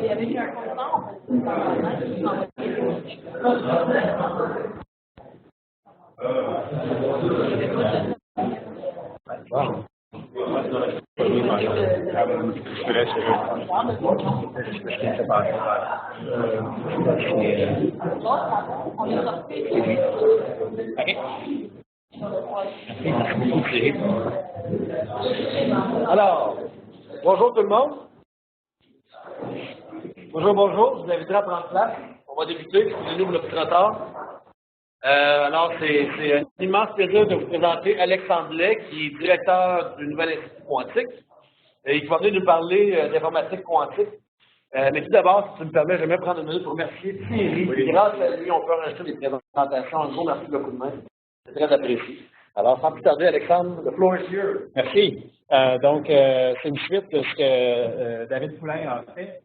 Et avec un constant, on Alors, bonjour tout le monde. Bonjour, je vous inviterai à prendre place. On va débuter, excusez-nous pour le petit retard. Alors, c'est un immense plaisir de vous présenter Alexandre Blais, qui est directeur du Nouvel Institut Quantique, et qui va venir nous parler d'informatique quantique. Mais tout d'abord, si tu me permets, j'aimerais prendre une minute pour remercier Thierry. Oui. Grâce à lui, on peut enregistrer des présentations. Un gros merci beaucoup de même. C'est très apprécié. Alors, sans plus tarder, Alexandre, le floor is yours. Merci. C'est une suite de ce que David Poulain a fait.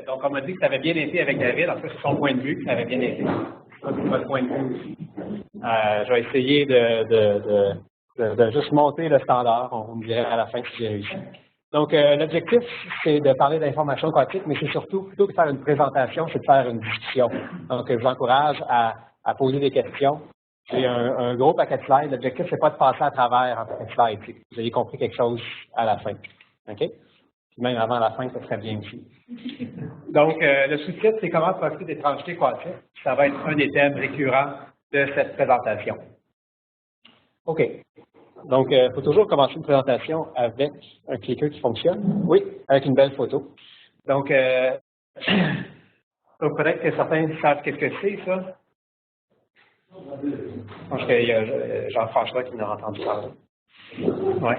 Donc, on m'a dit que ça avait bien été avec David. En fait, c'est son point de vue que ça avait bien été. Ça, c'est votre point de vue aussi. Je vais essayer de juste monter le standard. On me dirait à la fin si j'ai réussi. Donc, l'objectif, c'est de parler d'information quantique, mais c'est surtout, plutôt que de faire une présentation, c'est de faire une discussion. Donc, je vous encourage à poser des questions. J'ai un gros paquet de slides. L'objectif, c'est pas de passer à travers un paquet de slides. Vous avez compris quelque chose à la fin. OK? Puis même avant la fin, ça serait bien aussi. Donc, le sous-titre, c'est comment profiter d'étrangetés quantiques. Ça va être un des thèmes récurrents de cette présentation. OK. Donc, il faut toujours commencer une présentation avec un clicker qui fonctionne. Oui, avec une belle photo. Donc, peut-être que certains savent qu'est-ce que c'est, ça. Je pense qu'il y a Jean-François qui n'a entendu parler. Oui.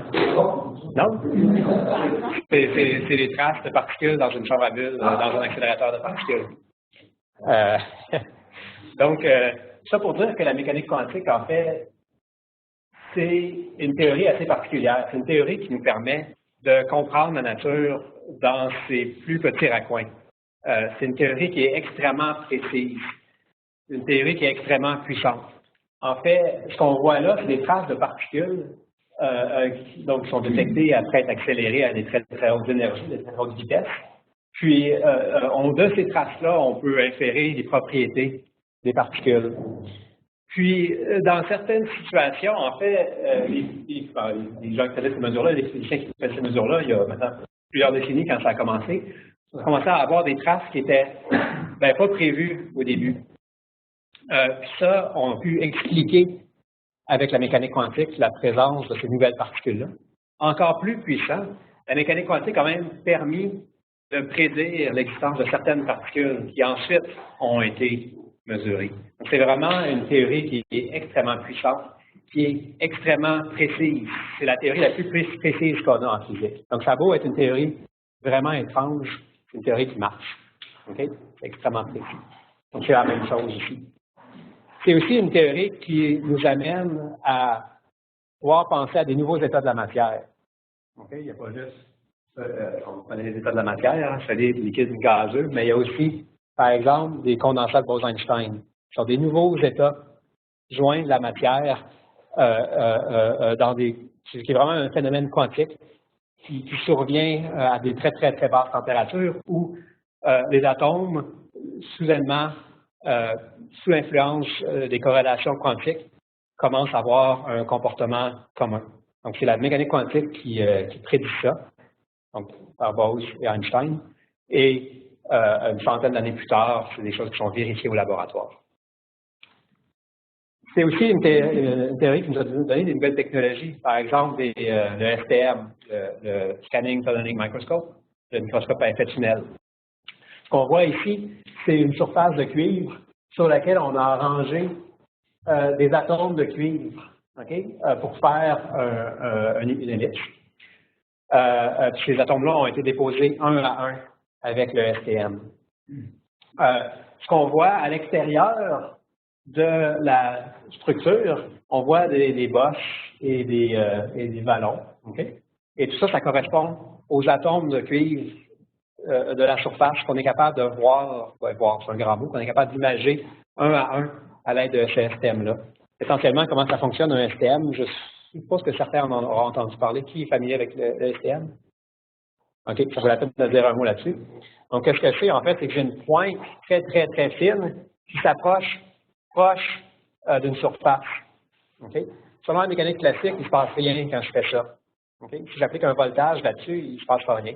Non? C'est les traces de particules dans une chambre à bulles, dans un accélérateur de particules. Donc, ça pour dire que la mécanique quantique, en fait, c'est une théorie assez particulière. C'est une théorie qui nous permet de comprendre la nature dans ses plus petits raccoins. C'est une théorie qui est extrêmement précise. Une théorie qui est extrêmement puissante. En fait, ce qu'on voit là, c'est des traces de particules qui sont détectées après être accélérées à des très, très hautes énergies, des très hautes vitesses. Puis, de ces traces-là, on peut inférer les propriétés des particules. Puis, dans certaines situations, en fait, les gens qui faisaient ces mesures-là, les physiciens qui faisaient ces mesures-là, il y a maintenant plusieurs décennies quand ça a commencé, on a commencé à avoir des traces qui étaient pas prévues au début. Puis ça, on a pu expliquer avec la mécanique quantique la présence de ces nouvelles particules-là. Encore plus puissant, la mécanique quantique a quand même permis de prédire l'existence de certaines particules qui ensuite ont été mesurées. Donc, c'est vraiment une théorie qui est extrêmement puissante, qui est extrêmement précise. C'est la théorie la plus précise qu'on a en physique. Donc, ça a beau être une théorie vraiment étrange, c'est une théorie qui marche. Okay? C'est extrêmement précis. Donc, c'est la même chose ici. C'est aussi une théorie qui nous amène à pouvoir penser à des nouveaux états de la matière. Okay? Il n'y a pas juste, on connaît les états de la matière, c'est des liquides gazeux, mais il y a aussi, par exemple, des condensats de Bose-Einstein. Ce sont des nouveaux états joints de la matière qui est vraiment un phénomène quantique qui survient à des très, très, très basses températures où les atomes, soudainement, sous l'influence des corrélations quantiques, commencent à avoir un comportement commun. Donc, c'est la mécanique quantique qui prédit ça, donc par Bose et Einstein, et une centaine d'années plus tard, c'est des choses qui sont vérifiées au laboratoire. C'est aussi une théorie qui nous a donné des nouvelles technologies, par exemple le STM, le Scanning Tunneling Microscope, le microscope à effet de tunnel. Ce qu'on voit ici, c'est une surface de cuivre sur laquelle on a rangé des atomes de cuivre, okay, pour faire une ellipse. Ces atomes-là ont été déposés un à un avec le STM. Ce qu'on voit à l'extérieur de la structure, on voit des bosses et des vallons. Okay? Et tout ça, ça correspond aux atomes de cuivre de la surface qu'on est capable de voir, c'est un grand mot, qu'on est capable d'imager un à l'aide de ce STM-là. Essentiellement, comment ça fonctionne un STM, juste Je suppose que certains en auront entendu parler. Qui est familier avec le STM? OK, ça vaut la peine de dire un mot là-dessus. Donc, qu'est-ce que c'est? En fait, c'est que j'ai une pointe très, très, très fine qui s'approche proche d'une surface. OK? Selon la mécanique classique, il ne se passe rien quand je fais ça. Okay? Si j'applique un voltage là-dessus, il ne se passe pas rien.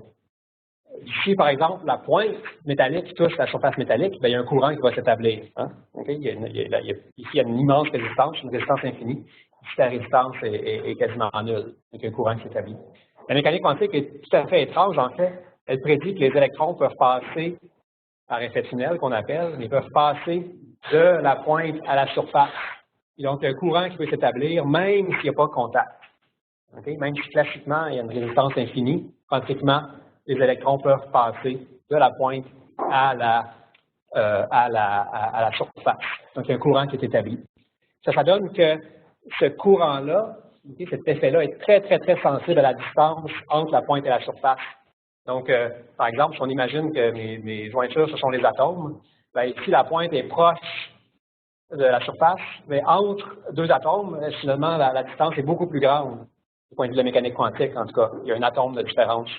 Ici, par exemple, la pointe métallique qui touche la surface métallique, bien, il y a un courant qui va s'établir. Hein? Okay? Ici, il y a une immense résistance, une résistance infinie. Ici, la résistance est quasiment nulle. Donc, il y a un courant qui s'établit. La mécanique quantique est tout à fait étrange, en fait. Elle prédit que les électrons peuvent passer par effet tunnel, qu'on appelle, ils peuvent passer de la pointe à la surface. Et donc, il y a un courant qui peut s'établir, même s'il n'y a pas de contact. Okay? Même si classiquement, il y a une résistance infinie, quantiquement, les électrons peuvent passer de la pointe à la surface. Donc, il y a un courant qui est établi. Ça donne que ce courant-là, okay, cet effet-là est très, très, très sensible à la distance entre la pointe et la surface. Donc, par exemple, si on imagine que mes jointures, ce sont les atomes, bien, ici, la pointe est proche de la surface, mais entre deux atomes, finalement, la distance est beaucoup plus grande, du point de vue de la mécanique quantique, en tout cas. Il y a un atome de différence.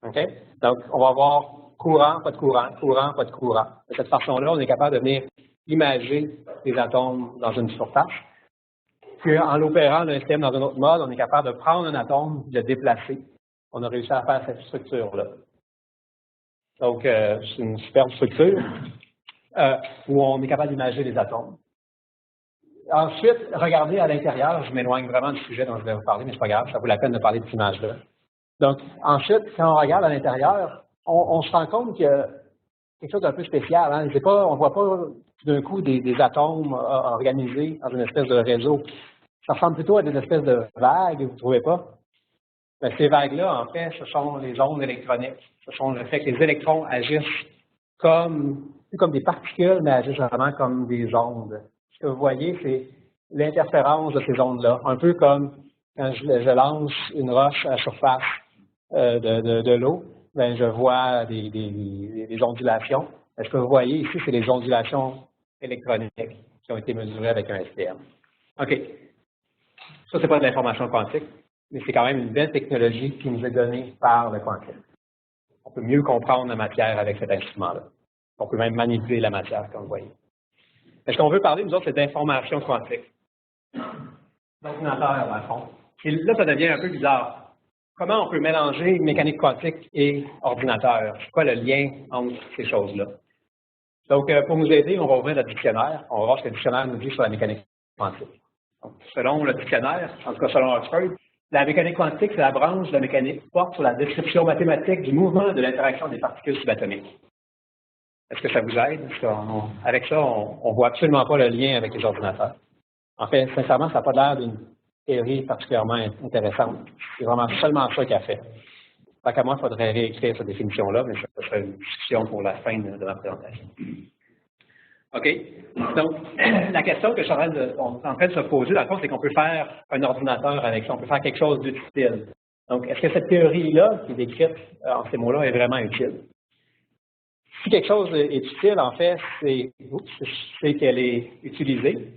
Okay? Donc, on va avoir courant, pas de courant, courant, pas de courant. De cette façon-là, on est capable de venir imager les atomes dans une surface. Puis, en l'opérant d'un système dans un autre mode, on est capable de prendre un atome et de le déplacer. On a réussi à faire cette structure-là. Donc, c'est une superbe structure où on est capable d'imager les atomes. Ensuite, regardez à l'intérieur, je m'éloigne vraiment du sujet dont je vais vous parler, mais c'est pas grave, ça vaut la peine de parler de cette image-là. Donc, ensuite, quand on regarde à l'intérieur, on se rend compte qu'il y a quelque chose d'un peu spécial. Hein? On ne voit pas d'un coup des atomes organisés dans une espèce de réseau. Ça ressemble plutôt à des espèces de vagues, vous ne trouvez pas? Mais ces vagues-là, en fait, ce sont les ondes électroniques. Ce sont le fait que les électrons agissent plus comme des particules, mais agissent vraiment comme des ondes. Ce que vous voyez, c'est l'interférence de ces ondes-là. Un peu comme quand je lance une roche à la surface de l'eau, ben, je vois des ondulations. Ce que vous voyez ici, c'est les ondulations électroniques qui ont été mesurées avec un STM. OK. Ça, c'est pas de l'information quantique, mais c'est quand même une belle technologie qui nous est donnée par le quantique. On peut mieux comprendre la matière avec cet instrument-là. On peut même manipuler la matière, comme vous voyez. Ce qu'on veut parler, nous autres, c'est d'information quantique. D'ordinateur, dans le fond. Et là, ça devient un peu bizarre. Comment on peut mélanger mécanique quantique et ordinateur? C'est quoi le lien entre ces choses-là? Donc, pour nous aider, on va ouvrir le dictionnaire. On va voir ce que le dictionnaire nous dit sur la mécanique quantique. Donc, selon le dictionnaire, en tout cas selon Oxford, la mécanique quantique, c'est la branche de la mécanique qui porte sur la description mathématique du mouvement de l'interaction des particules subatomiques. Est-ce que ça vous aide? Avec ça, on ne voit absolument pas le lien avec les ordinateurs. En fait, sincèrement, ça n'a pas l'air d'une théorie particulièrement intéressante. C'est vraiment seulement ça qu'elle fait. Tant qu'à moi, il faudrait réécrire cette définition-là, mais ça serait une discussion pour la fin de ma présentation. OK? Donc, la question que je suis en train de se poser, dans le fond, c'est qu'on peut faire un ordinateur avec ça. On peut faire quelque chose d'utile. Donc, est-ce que cette théorie-là, qui est décrite en ces mots-là, est vraiment utile? Si quelque chose est utile, en fait, c'est qu'elle est utilisée.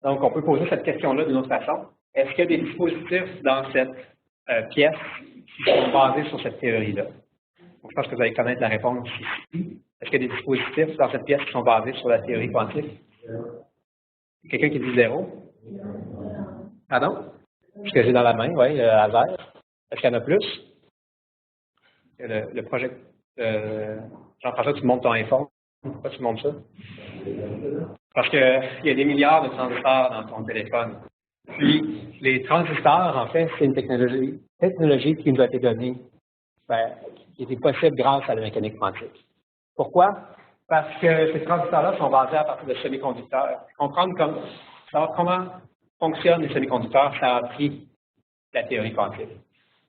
Donc, on peut poser cette question-là d'une autre façon. Est-ce qu'il y a des dispositifs dans cette pièce qui sont basés sur cette théorie-là? Donc, je pense que vous allez connaître la réponse ici. Est-ce qu'il y a des dispositifs dans cette pièce qui sont basés sur la théorie quantique? Quelqu'un qui dit 0? Pardon? Ce que j'ai dans la main, oui, le laser. Est-ce qu'il y en a plus? Le projet. Jean-François, tu montes ton iPhone. Pourquoi tu montes ça? Parce qu'il y a des milliards de transistors dans ton téléphone. Puis, les transistors, en fait, c'est une technologie qui nous a été donnée, qui était possible grâce à la mécanique quantique. Pourquoi? Parce que ces transistors-là sont basés à partir de semi-conducteurs. Comprendre comment fonctionnent les semi-conducteurs, ça a appris la théorie quantique.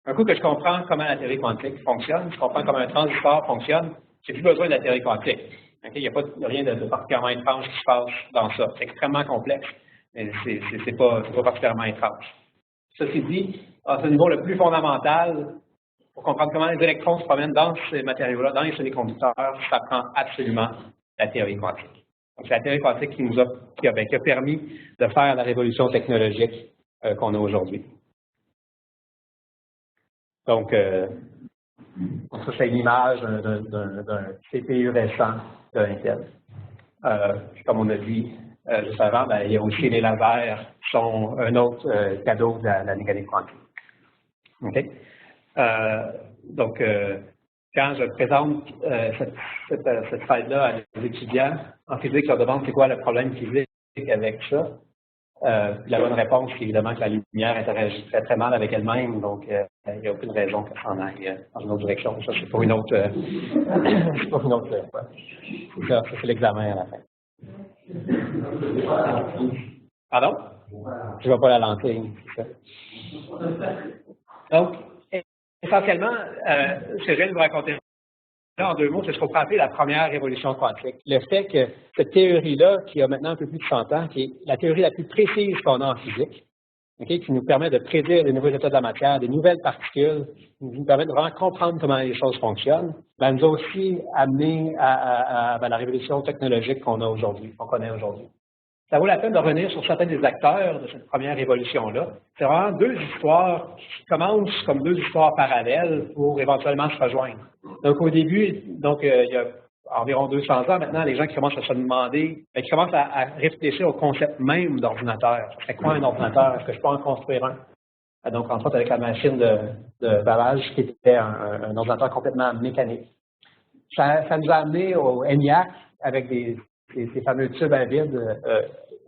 Un coup que je comprends comment la théorie quantique fonctionne, je comprends comment un transistor fonctionne, j'ai plus besoin de la théorie quantique. Okay? Il n'y a pas rien de particulièrement étrange qui se passe dans ça. C'est extrêmement complexe, mais c'est pas particulièrement étrange. Ceci dit, à ce niveau le plus fondamental, pour comprendre comment les électrons se promènent dans ces matériaux-là, dans les semi-conducteurs, ça prend absolument la théorie quantique. Donc, c'est la théorie quantique qui a permis de faire la révolution technologique qu'on a aujourd'hui. Donc, ça, c'est une image d'un CPU récent de Intel. Comme on a dit juste avant, il y a aussi les lasers qui sont un autre cadeau de la mécanique quantique. OK? Donc, quand je présente cette slide-là à des étudiants en physique, je leur demande c'est quoi le problème physique avec ça. La bonne réponse, c'est évidemment que la lumière interagit très, très mal avec elle-même, donc il n'y a aucune raison qu'elle s'en aille dans une autre direction. Ça, c'est pour une autre, c'est pour une autre fois. Ça, c'est l'examen à la fin. Pardon? Je ne vois pas la lentille, c'est ça. Donc, essentiellement, ce que je viens de vous raconter là, en 2 mots, c'est ce qu'on peut appeler la première révolution quantique. Le fait que cette théorie-là, qui a maintenant un peu plus de 100 ans, qui est la théorie la plus précise qu'on a en physique, okay, qui nous permet de prédire des nouveaux états de la matière, des nouvelles particules, qui nous permet de vraiment comprendre comment les choses fonctionnent, nous a aussi amené à la révolution technologique qu'on a aujourd'hui, qu'on connaît aujourd'hui. Ça vaut la peine de revenir sur certains des acteurs de cette première révolution-là. C'est vraiment 2 histoires qui commencent comme 2 histoires parallèles pour éventuellement se rejoindre. Donc, au début, il y a environ 200 ans maintenant, les gens qui commencent à se demander, qui commencent à réfléchir au concept même d'ordinateur. C'est quoi un ordinateur? Est-ce que je peux en construire un? Donc, entre autres, avec la machine de bavage qui était un ordinateur complètement mécanique. Ça nous a amené au ENIAC avec ces fameux tubes à vide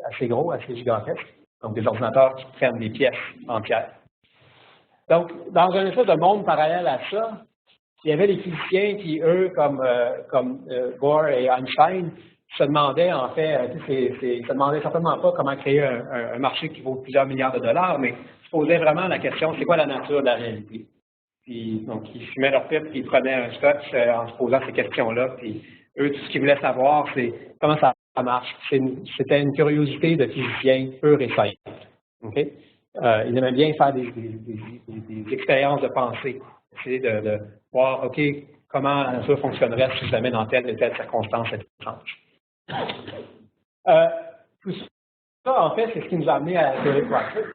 assez gros, assez gigantesques, donc des ordinateurs qui prennent des pièces entières. Donc, dans un espèce de monde parallèle à ça, il y avait les physiciens qui, eux, comme Bohr et Einstein, se demandaient, en fait, ils se demandaient certainement pas comment créer un marché qui vaut plusieurs milliards de dollars, mais se posaient vraiment la question, c'est quoi la nature de la réalité? Puis, donc, ils fumaient leur pipe, puis ils prenaient un scotch en se posant ces questions-là, puis eux, tout ce qu'ils voulaient savoir, c'est comment ça marche. C'était une curiosité de physicien pure et simple. Okay? Ils aimaient bien faire des expériences de pensée, essayer de voir, OK, comment la nature fonctionnerait si jamais dans telle et telle circonstance étrange. Tout ça, en fait, c'est ce qui nous a amené à la théorie quantique.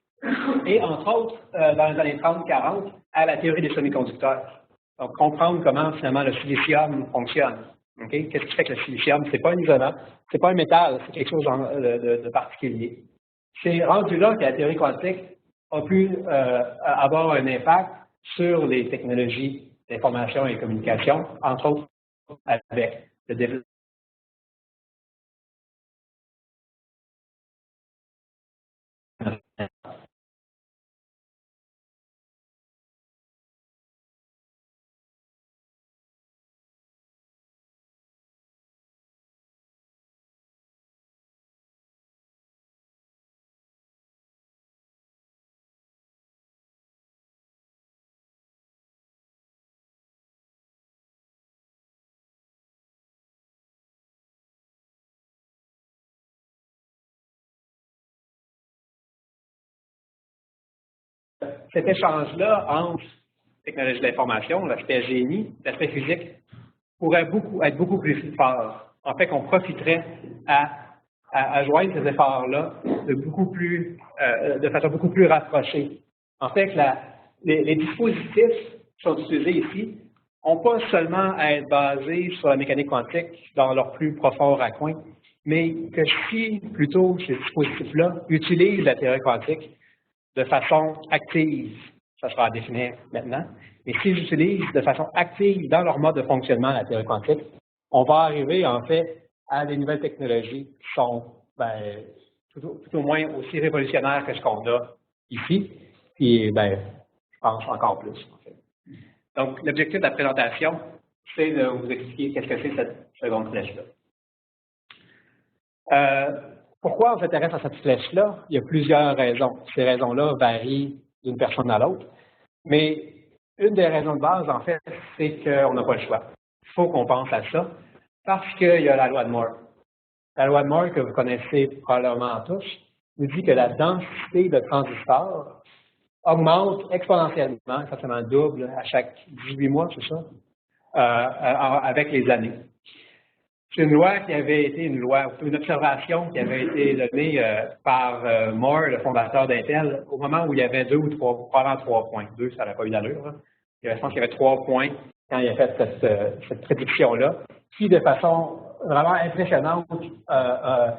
Et entre autres, dans les années 30-40, à la théorie des semi-conducteurs. Donc, comprendre comment, finalement, le silicium fonctionne. Okay? Qu'est-ce qui fait que le silicium, ce n'est pas un isolant, ce n'est pas un métal, c'est quelque chose de particulier. C'est rendu là que la théorie quantique a pu avoir un impact sur les technologies d'information et communication, entre autres avec le développement. Cet échange-là entre technologie de l'information, l'aspect génie, l'aspect physique, pourrait être beaucoup plus fort. En fait, qu'on profiterait à joindre ces efforts-là de façon beaucoup plus rapprochée. En fait, les dispositifs qui sont utilisés ici n'ont pas seulement à être basés sur la mécanique quantique dans leur plus profond raccoin, mais que si, plutôt, ces dispositifs-là utilisent la théorie quantique de façon active, ça sera à définir maintenant, mais s'ils utilisent de façon active dans leur mode de fonctionnement la théorie quantique, on va arriver en fait à des nouvelles technologies qui sont tout au moins aussi révolutionnaires que ce qu'on a ici, et je pense encore plus en fait. Donc l'objectif de la présentation, c'est de vous expliquer qu'est-ce que c'est cette seconde flèche-là. Pourquoi on s'intéresse à cette flèche-là? Il y a plusieurs raisons. Ces raisons-là varient d'une personne à l'autre. Mais une des raisons de base, en fait, c'est qu'on n'a pas le choix. Il faut qu'on pense à ça parce qu'il y a la loi de Moore. La loi de Moore, que vous connaissez probablement tous, nous dit que la densité de transistors augmente exponentiellement, essentiellement double à chaque 18 mois, c'est ça, avec les années. C'est une loi qui avait été une observation qui avait été donnée par Moore, le fondateur d'Intel, au moment où il y avait 2 ou 3, probablement 3 points. 2, ça n'aurait pas eu d'allure. Je pense qu'il y avait 3 points quand il a fait cette prédiction-là, qui, de façon vraiment impressionnante, a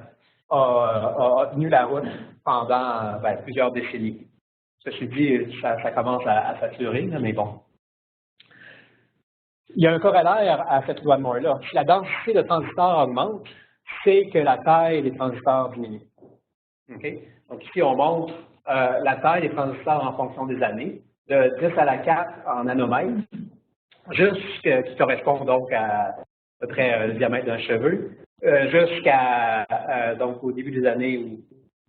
tenu la route pendant plusieurs décennies. Ceci dit, ça commence à saturer, mais bon. Il y a un corollaire à cette loi de Moore-là. Si la densité de transistors augmente, c'est que la taille des transistors diminue. Okay? Donc ici, on montre la taille des transistors en fonction des années, de 10 à la 4 en nanomètres, qui correspond donc à peu près le diamètre d'un cheveu, jusqu'à donc au début des années, ou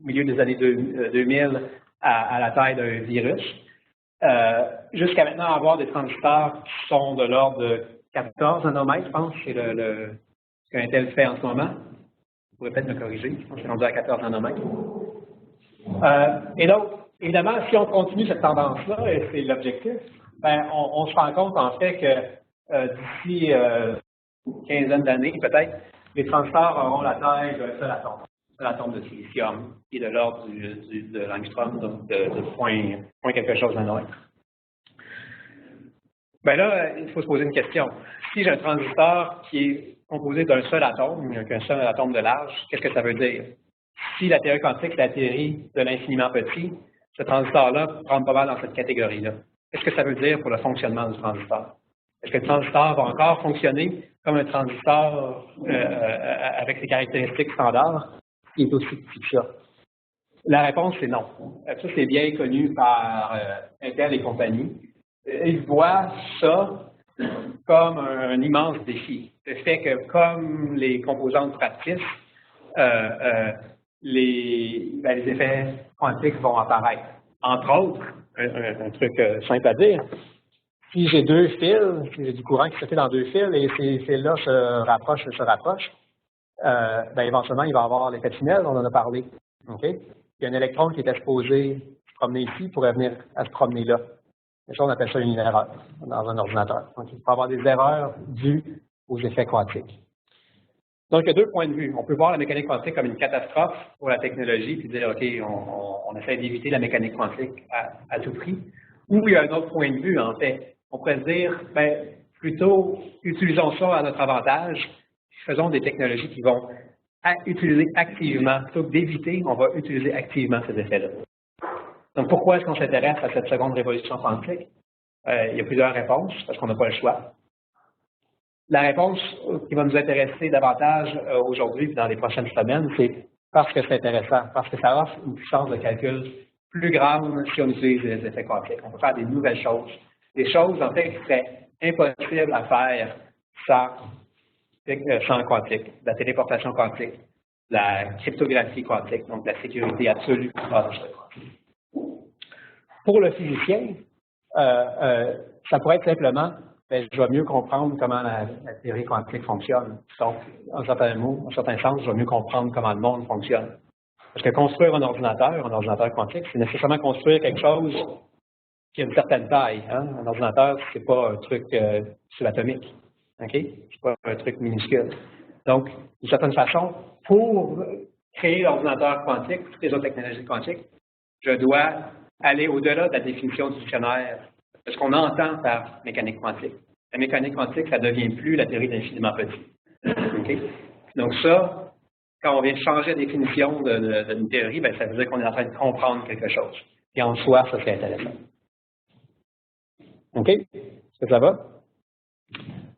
au milieu des années 2000, à la taille d'un virus. Jusqu'à maintenant avoir des transistors qui sont de l'ordre de 14 nanomètres, je pense, c'est ce qu'Intel fait en ce moment. Vous pourrez peut-être me corriger, je pense que c'est rendu à 14 nanomètres. Et donc, évidemment, si on continue cette tendance-là, et c'est l'objectif, on se rend compte en fait que d'ici une quinzaine d'années, peut-être, les transistors auront la taille d'un seul atome de silicium, qui est de l'ordre de l'angstrom, donc de point quelque chose nanomètre. Là, il faut se poser une question. Si j'ai un transistor qui est composé d'un seul atome, qu'un seul atome de large, qu'est-ce que ça veut dire? Si la théorie quantique est la théorie de l'infiniment petit, ce transistor-là rentre pas mal dans cette catégorie-là. Qu'est-ce que ça veut dire pour le fonctionnement du transistor? Est-ce que le transistor va encore fonctionner comme un transistor avec ses caractéristiques standards qui est aussi petit que ça? La réponse, c'est non. Ça, c'est bien connu par Intel et compagnie. Ils voient ça comme un immense défi. Le fait que, comme les composantes fractices, les effets quantiques vont apparaître. Entre autres, un truc simple à dire, si j'ai deux fils, si j'ai du courant qui se fait dans deux fils et ces fils-là se rapprochent, éventuellement, il va y avoir l'effet tunnel, on en a parlé. Okay? Il y a un électron qui est exposé se promener ici pourrait venir à se promener là. Ça, on appelle ça une erreur dans un ordinateur. Donc, il peut y avoir des erreurs dues aux effets quantiques. Donc, il y a deux points de vue. On peut voir la mécanique quantique comme une catastrophe pour la technologie, puis dire, OK, on essaie d'éviter la mécanique quantique à tout prix. Ou il y a un autre point de vue, en fait. On pourrait se dire, plutôt, utilisons ça à notre avantage, faisons des technologies qui vont utiliser activement, plutôt que d'éviter, on va utiliser activement ces effets-là. Donc, pourquoi est-ce qu'on s'intéresse à cette seconde révolution quantique? Il y a plusieurs réponses, parce qu'on n'a pas le choix. La réponse qui va nous intéresser davantage aujourd'hui et dans les prochaines semaines, c'est parce que c'est intéressant, parce que ça offre une puissance de calcul plus grande si on utilise les effets quantiques. On peut faire des nouvelles choses, des choses en fait qui seraient impossibles à faire sans quantique, la téléportation quantique, la cryptographie quantique, donc la sécurité absolue grâce à quantique. Pour le physicien, ça pourrait être simplement, je vais mieux comprendre comment la théorie quantique fonctionne. Donc, en certain sens, je vais mieux comprendre comment le monde fonctionne. Parce que construire un ordinateur quantique, c'est nécessairement construire quelque chose qui a une certaine taille. Hein? Un ordinateur, c'est pas un truc subatomique. Okay? C'est pas un truc minuscule. Donc, d'une certaine façon, pour créer l'ordinateur quantique, toutes les autres technologies quantiques, je dois aller au-delà de la définition du dictionnaire de ce qu'on entend par mécanique quantique. La mécanique quantique, ça ne devient plus la théorie de l'infiniment petit. Okay? Donc ça, quand on vient changer la définition d'une théorie, ça veut dire qu'on est en train de comprendre quelque chose. Et en soi, ça, c'est intéressant. OK? Est-ce que ça va?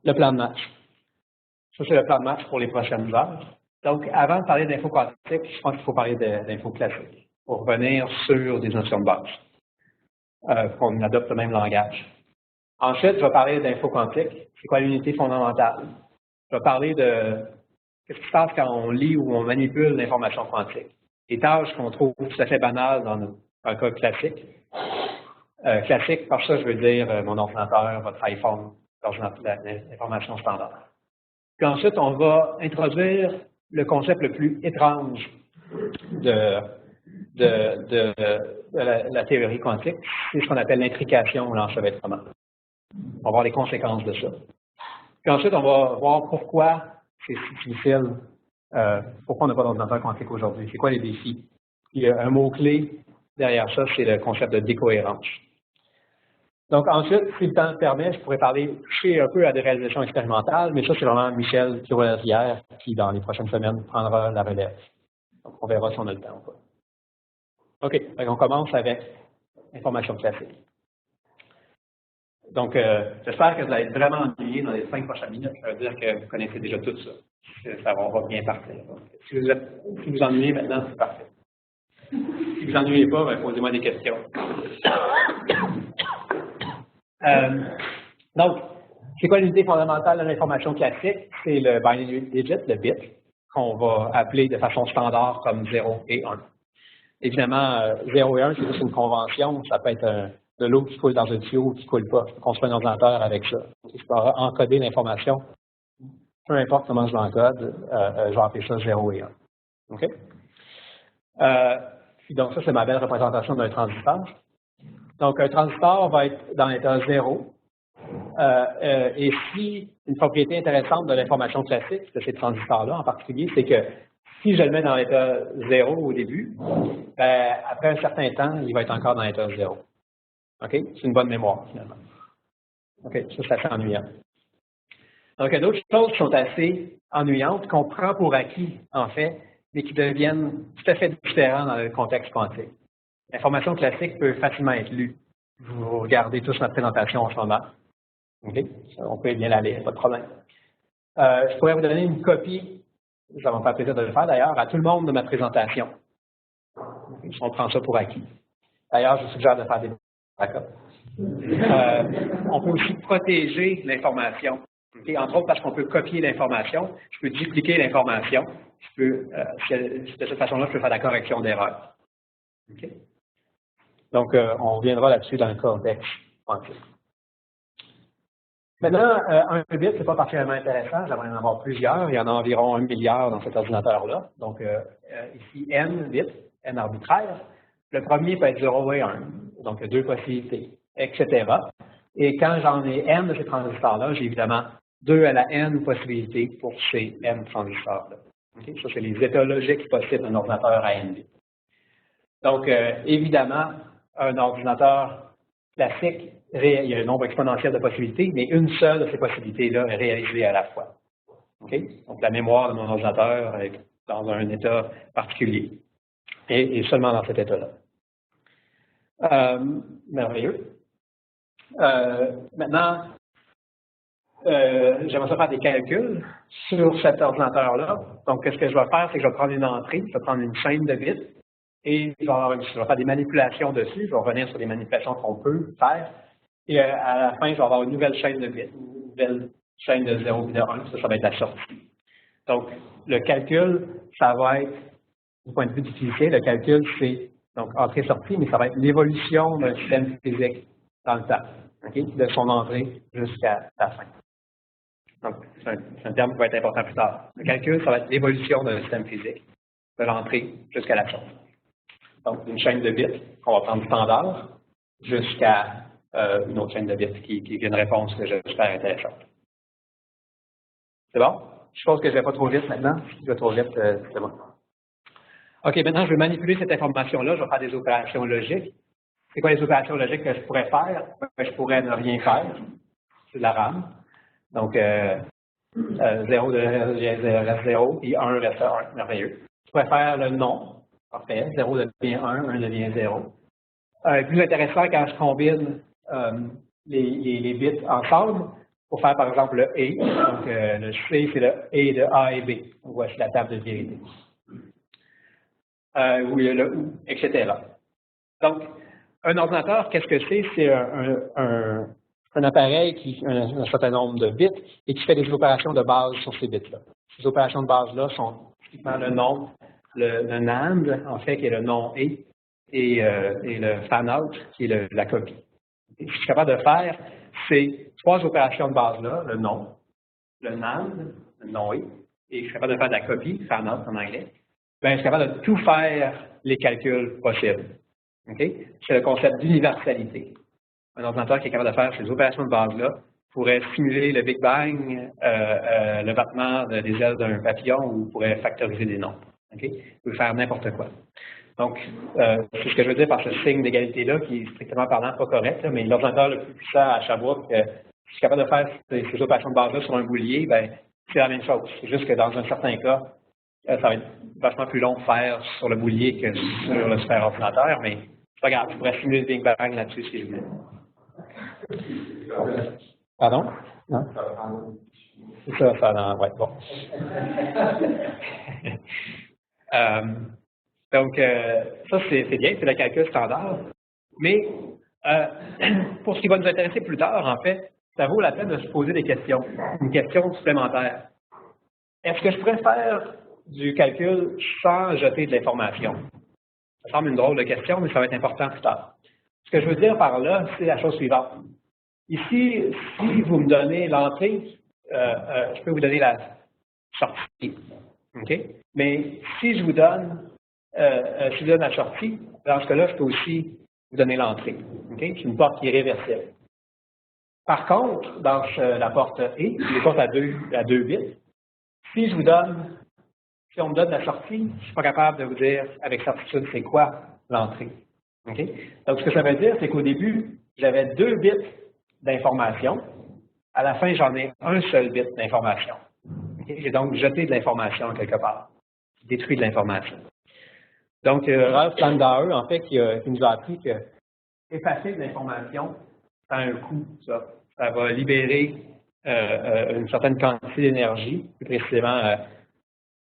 Le plan de match. Ça, c'est le plan de match pour les prochaines heures. Donc, avant de parler d'info quantique, je pense qu'il faut parler d'info classique pour revenir sur des notions de base, qu'on adopte le même langage. Ensuite, je vais parler d'info quantique. C'est quoi l'unité fondamentale? Je vais parler de qu'est-ce qui se passe quand on lit ou on manipule l'information quantique. Les tâches qu'on trouve tout à fait banales dans un cas classique. Classique, par ça, je veux dire mon ordinateur, votre iPhone, l'information standard. Puis ensuite, on va introduire le concept le plus étrange de la théorie quantique, c'est ce qu'on appelle l'intrication ou l'enchevêtrement. On va voir les conséquences de ça. Puis ensuite, on va voir pourquoi c'est si difficile, pourquoi on n'a pas d'ordinateur quantique aujourd'hui, c'est quoi les défis. Puis un mot-clé derrière ça, c'est le concept de décohérence. Donc ensuite, si le temps le permet, je pourrais toucher un peu à des réalisations expérimentales, mais ça, c'est vraiment Michel Thiroux-Lazière qui, dans les prochaines semaines, prendra la relève. Donc, on verra si on a le temps ou pas. OK, on commence avec l'information classique. Donc, j'espère que vous allez être vraiment ennuyé dans les 5 prochaines minutes. Ça veut dire que vous connaissez déjà tout ça. Ça va bien partir. Donc, si vous ennuyez maintenant, c'est parfait. Si vous vous ennuyez pas, ben, posez-moi des questions. Donc, c'est quoi l'unité fondamentale de l'information classique? C'est le binary digit, le bit, qu'on va appeler de façon standard comme 0 et 1. Évidemment, 0 et 1, c'est juste une convention. Ça peut être de l'eau qui coule dans un tuyau ou qui ne coule pas. Je peux construire un ordinateur avec ça. Je peux encoder l'information. Peu importe comment je l'encode, je vais appeler ça 0 et 1. OK? Donc, ça, c'est ma belle représentation d'un transistor. Donc, un transistor va être dans l'état 0. Et si une propriété intéressante de l'information classique de ces transistors-là en particulier, c'est que si je le mets dans l'état 0 au début, ben, après un certain temps, il va être encore dans l'état 0. OK? C'est une bonne mémoire, finalement. OK? Ça, c'est assez ennuyant. Donc, il y a d'autres choses qui sont assez ennuyantes, qu'on prend pour acquis, en fait, mais qui deviennent tout à fait différentes dans le contexte quantique. L'information classique peut facilement être lue. Vous regardez tous notre présentation en ce moment. OK? On peut bien la lire, pas de problème. Je pourrais vous donner une copie, ça va me faire plaisir de le faire d'ailleurs, à tout le monde de ma présentation. On prend ça pour acquis. D'ailleurs, je vous suggère de faire des backups. On peut aussi protéger l'information. Okay? Entre autres parce qu'on peut copier l'information, je peux dupliquer l'information, de cette façon-là, je peux faire la correction d'erreur. Okay? Donc, on reviendra là-dessus dans le contexte quantique. Maintenant, un bit, ce n'est pas particulièrement intéressant, j'aimerais en avoir plusieurs, il y en a environ 1 milliard dans cet ordinateur-là. Donc, ici, n bits, n arbitraire. Le premier peut être 0 et 1, donc 2 possibilités, etc. Et quand j'en ai n de ces transistors-là, j'ai évidemment 2 à la n possibilités pour ces n transistors-là. Okay? Ça, c'est les états logiques possibles d'un ordinateur à n bits. Donc, évidemment, un ordinateur classique, il y a un nombre exponentiel de possibilités, mais une seule de ces possibilités-là est réalisée à la fois. Okay? Donc, la mémoire de mon ordinateur est dans un état particulier, et seulement dans cet état-là. Merveilleux. Maintenant, j'aimerais ça faire des calculs sur cet ordinateur-là. Donc, qu'est-ce que je vais faire, c'est que je vais prendre une entrée, je vais prendre une chaîne de bits, et je vais faire des manipulations dessus, je vais revenir sur les manipulations qu'on peut faire, et à la fin, je vais avoir une nouvelle chaîne de bits, une nouvelle chaîne de 0 et de 1, ça va être la sortie. Donc, le calcul, ça va être, du point de vue du physicien, le calcul, c'est donc entrée-sortie, mais ça va être l'évolution d'un système physique dans le temps, okay? De son entrée jusqu'à la fin. Donc, c'est un terme qui va être important plus tard. Le calcul, ça va être l'évolution d'un système physique, de l'entrée jusqu'à la sortie. Donc, une chaîne de bits qu'on va prendre standard jusqu'à une autre chaîne de bits qui est une réponse que j'espère intéressante. C'est bon? Je suppose que je ne vais pas trop vite maintenant. Si je vais trop vite, c'est bon. OK, maintenant, je vais manipuler cette information-là. Je vais faire des opérations logiques. C'est quoi les opérations logiques que je pourrais faire? Je pourrais ne rien faire. C'est de la RAM. Donc, 0 reste 0 et 1 reste 1. Merveilleux. Je pourrais faire le non. Parfait. 0 devient 1, 1 devient 0. Plus intéressant quand je combine les bits ensemble pour faire, par exemple, le et. Donc, le C, c'est le et de A et B. Donc, voici la table de vérité. Ou le ou, etc. Donc, un ordinateur, qu'est-ce que c'est? C'est un appareil qui a un certain nombre de bits et qui fait des opérations de base sur ces bits-là. Ces opérations de base-là sont typiquement le nom, le NAND, en fait, qui est le nom et le fan-out, qui est la copie. Et ce que je suis capable de faire, c'est 3 opérations de base-là, le nom, le NAND, le nom et je suis capable de faire de la copie, fan-out en anglais. Bien, je suis capable de tout faire les calculs possibles. Okay? C'est le concept d'universalité. Un ordinateur qui est capable de faire ces opérations de base-là pourrait simuler le Big Bang, le battement des ailes d'un papillon ou pourrait factoriser des nombres. Okay? Il peut faire n'importe quoi. Donc, c'est ce que je veux dire par ce signe d'égalité-là, qui est strictement parlant pas correct, là, mais l'ordinateur le plus puissant à Sherbrooke, si je suis capable de faire ces opérations de base-là sur un boulier, ben, c'est la même chose. C'est juste que dans un certain cas, ça va être vachement plus long de faire sur le boulier que sur le superordinateur, mais c'est pas grave, je pourrais simuler le Big Bang là-dessus si je voulais. Pardon? Non? C'est ça, non, ouais, bon. Donc, ça, c'est bien, c'est le calcul standard. Mais pour ce qui va nous intéresser plus tard, en fait, ça vaut la peine de se poser des questions, une question supplémentaire. Est-ce que je pourrais faire du calcul sans jeter de l'information? Ça semble une drôle de question, mais ça va être important plus tard. Ce que je veux dire par là, c'est la chose suivante. Ici, si vous me donnez l'entrée, je peux vous donner la sortie. OK? Mais si je vous donne, la sortie, dans ce cas-là, je peux aussi vous donner l'entrée. OK? C'est une porte qui est réversible. Par contre, dans la porte E, les portes à deux bits, si on me donne la sortie, je ne suis pas capable de vous dire avec certitude c'est quoi l'entrée. OK? Donc, ce que ça veut dire, c'est qu'au début, j'avais 2 bits d'information. À la fin, j'en ai un seul bit d'information. Okay? J'ai donc jeté de l'information quelque part. Détruit de l'information. Donc, Ralph Landauer, en fait, qui nous a appris que effacer de l'information, ça a un coût, ça. Ça va libérer une certaine quantité d'énergie, plus précisément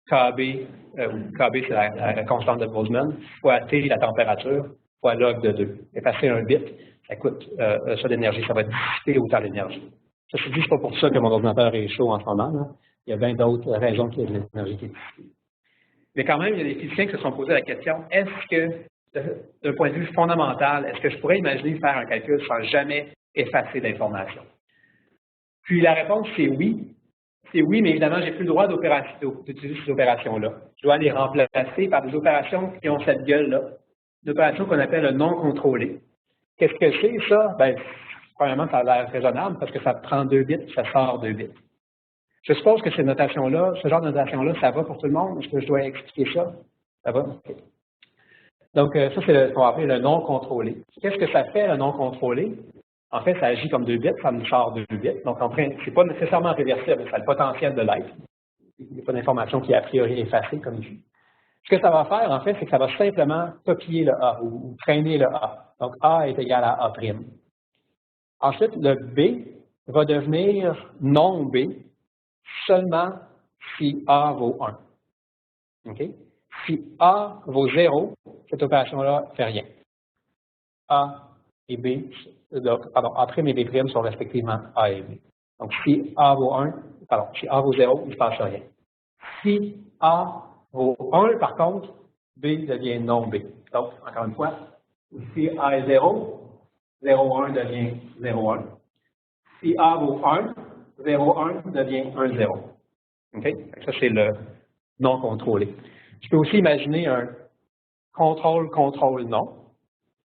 KB, KB c'est la constante de Boltzmann, fois T, la température, fois log de 2. Effacer un bit, ça coûte ça d'énergie, ça va dissiper autant d'énergie. Ça se dit, c'est pas pour ça que mon ordinateur est chaud en ce moment. Là. Il y a bien d'autres raisons qu'il y a de l'énergie qui est dissipée. Mais quand même, il y a des physiciens qui se sont posés la question, est-ce que, d'un point de vue fondamental, est-ce que je pourrais imaginer faire un calcul sans jamais effacer l'information? Puis la réponse, c'est oui. C'est oui, mais évidemment, je n'ai plus le droit d'utiliser ces opérations-là. Je dois les remplacer par des opérations qui ont cette gueule-là, des opérations qu'on appelle le non contrôlé. Qu'est-ce que c'est, ça? Bien, premièrement, ça a l'air raisonnable parce que ça prend 2 bits, ça sort 2 bits. Je suppose que ces notations-là, ce genre de notation-là, ça va pour tout le monde? Est-ce que je dois expliquer ça? Ça va? Okay. Donc, ça, c'est ce qu'on va appeler le non contrôlé. Qu'est-ce que ça fait, le non contrôlé? En fait, ça agit comme 2 bits, ça me sort 2 bits. Donc, ce n'est pas nécessairement réversible, ça a le potentiel de l'être. Il n'y a pas d'information qui est a priori effacée comme ici. Ce que ça va faire, en fait, c'est que ça va simplement copier le A ou traîner le A. Donc, A est égal à A'. Ensuite, le B va devenir non B seulement si A vaut 1. Okay? Si A vaut 0, cette opération-là ne fait rien. A et B, pardon, A' et B' sont respectivement A et B. Donc, si A vaut 0, il ne se passe rien. Si A vaut 1, par contre, B devient non B. Donc, encore une fois, si A est 0, 0,1 devient 0,1. Si A vaut 1, 0,1 devient 1,0. Okay? Ça, c'est le non contrôlé. Je peux aussi imaginer un contrôle non.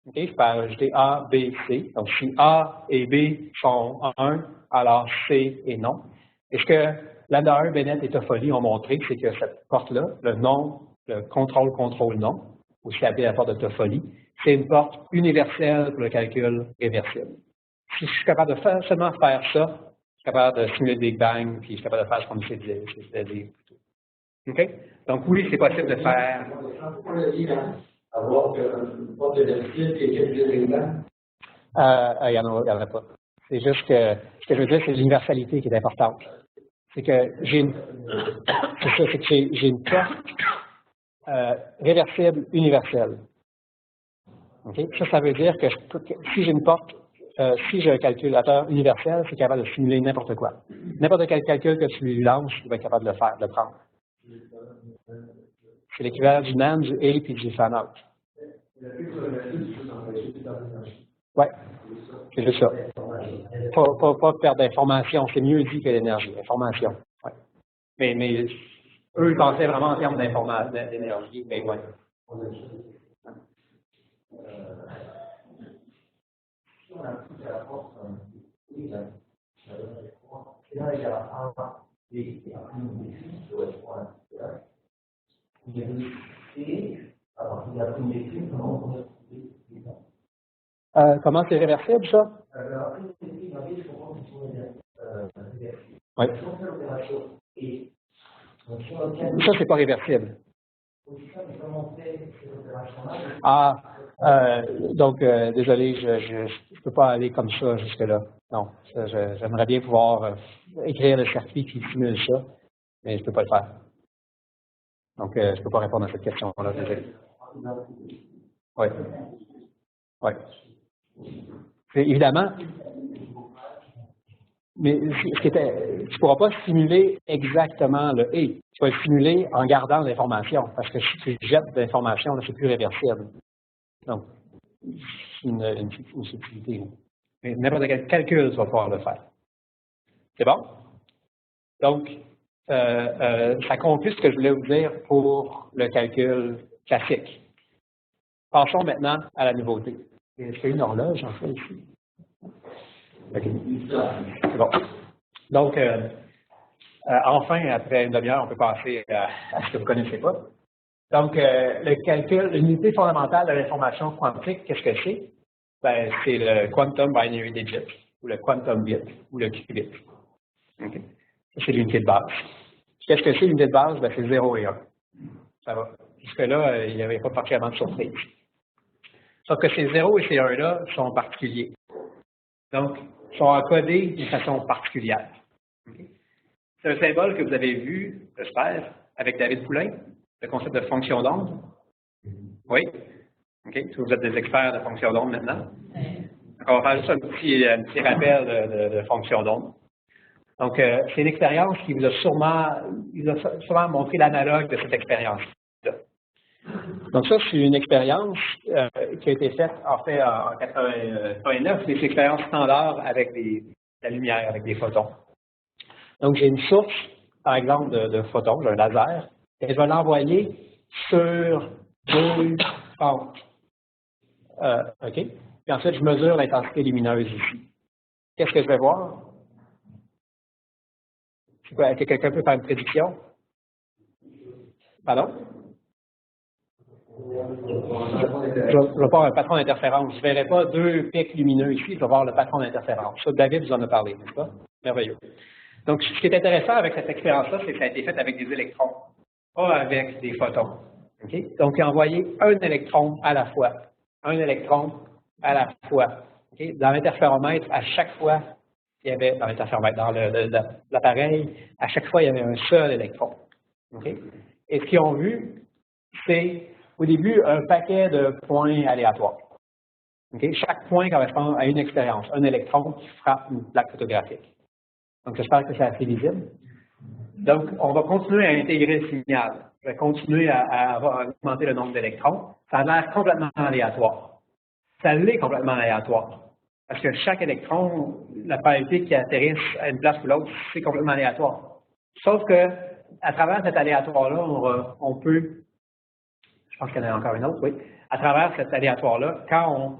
Okay? Je peux ajouter A, B, C. Donc, si A et B sont 1, alors C est non. Et ce que Landauer, Bennett et Toffoli ont montré, c'est que cette porte-là, le contrôle non, aussi appelé la porte de Toffoli, c'est une porte universelle pour le calcul réversible. Si je suis capable de seulement faire ça, je suis capable de simuler le Big Bang, puis je suis capable de faire ce qu'on essaie de dire plutôt. OK? Donc oui, c'est possible de faire. Avoir une porte de réversible et calculer le Big Bang? Il n'y en a pas. C'est juste que ce que je veux dire, c'est l'universalité qui est importante. C'est que j'ai une porte réversible universelle. Okay? Ça veut dire que si j'ai une porte, si j'ai un calculateur universel, c'est capable de simuler n'importe quoi. N'importe quel calcul que tu lui lances, il va être capable de le faire, de le prendre. C'est l'équivalent du NAND, du A puis du fan-out. Oui, c'est juste ça. Pas perdre d'information, c'est mieux dit que l'énergie, information. Ouais. Mais eux, ils pensaient vraiment en termes d'énergie, mais oui. On a tout à la force, il y a un et après, il y a alors, il a pris une étude, comment on pourrait trouver les temps? Comment c'est réversible, ça? Après une étude, il je comprends que c'est réversible. Oui. Si on fait l'opération et donc, si on obtient Ça, c'est pas réversible. ça, mais comment on fait cette opération-là? Donc, désolé, je peux pas aller comme ça jusque-là. Non, j'aimerais bien pouvoir écrire le circuit qui simule ça, mais je peux pas le faire. Donc, je peux pas répondre à cette question-là, désolé. Oui. Oui. Évidemment, mais tu ne pourras pas simuler exactement le « et ». Tu vas le simuler en gardant l'information, parce que si tu jettes de l'information, c'est plus réversible. Donc, c'est une subtilité. Mais n'importe quel calcul, tu vas pouvoir le faire. C'est bon? Donc, ça conclut ce que je voulais vous dire pour le calcul classique. Passons maintenant à la nouveauté. Est-ce qu'il y a une horloge, en fait, ici? OK. C'est bon. Donc, enfin, après une demi-heure, on peut passer à ce que vous ne connaissez pas. Donc, le calcul, l'unité fondamentale de l'information quantique, qu'est-ce que c'est? Ben, c'est le quantum binary digit, ou le quantum bit, ou le qubit. Okay. C'est l'unité de base. Qu'est-ce que c'est l'unité de base? Ben, c'est 0 et 1. Ça va. Jusque-là, il n'y avait pas particulièrement de surprise. Sauf que ces 0 et ces 1-là sont particuliers. Donc, sont encodés d'une façon particulière. Okay. C'est un symbole que vous avez vu, j'espère, avec David Poulain, le concept de fonction d'onde. Oui? OK. Vous êtes des experts de fonction d'onde maintenant. Donc, on va faire juste un petit rappel de fonction d'onde. Donc, c'est une expérience qui vous a sûrement montré l'analogue de cette expérience-là. Donc, ça, c'est une expérience qui a été faite, en fait, en 89, c'est une expérience standard avec la lumière, avec des photons. Donc, j'ai une source, par exemple, de photons, j'ai un laser, et je vais l'envoyer sur 2 pentes. OK? Puis ensuite, je mesure l'intensité lumineuse ici. Qu'est-ce que je vais voir? Est-ce que quelqu'un peut faire une prédiction? Pardon? Je vais voir un patron d'interférence. Je ne verrai pas 2 pics lumineux ici, je vais voir le patron d'interférence. Ça, David vous en a parlé, n'est-ce pas? Merveilleux. Donc, ce qui est intéressant avec cette expérience-là, c'est que ça a été fait avec des électrons, pas avec des photons. Okay? Donc, il a envoyé un électron à la fois. Un électron à la fois. Okay? Dans l'interféromètre, à chaque fois, il y avait, dans l'interféromètre, dans l'appareil, à chaque fois, il y avait un seul électron. Okay? Et ce qu'ils ont vu, c'est, au début, un paquet de points aléatoires. Okay? Chaque point correspond à une expérience, un électron qui frappe une plaque photographique. Donc, j'espère que c'est assez visible. Donc, on va continuer à intégrer le signal. Je vais continuer à augmenter le nombre d'électrons. Ça a l'air complètement aléatoire. Ça l'est complètement aléatoire. Parce que chaque électron, la probabilité qu'il atterrisse à une place ou l'autre, c'est complètement aléatoire. Sauf que, à travers cet aléatoire-là, on peut, je pense qu'il y en a encore une autre, oui, à travers cet aléatoire-là, quand on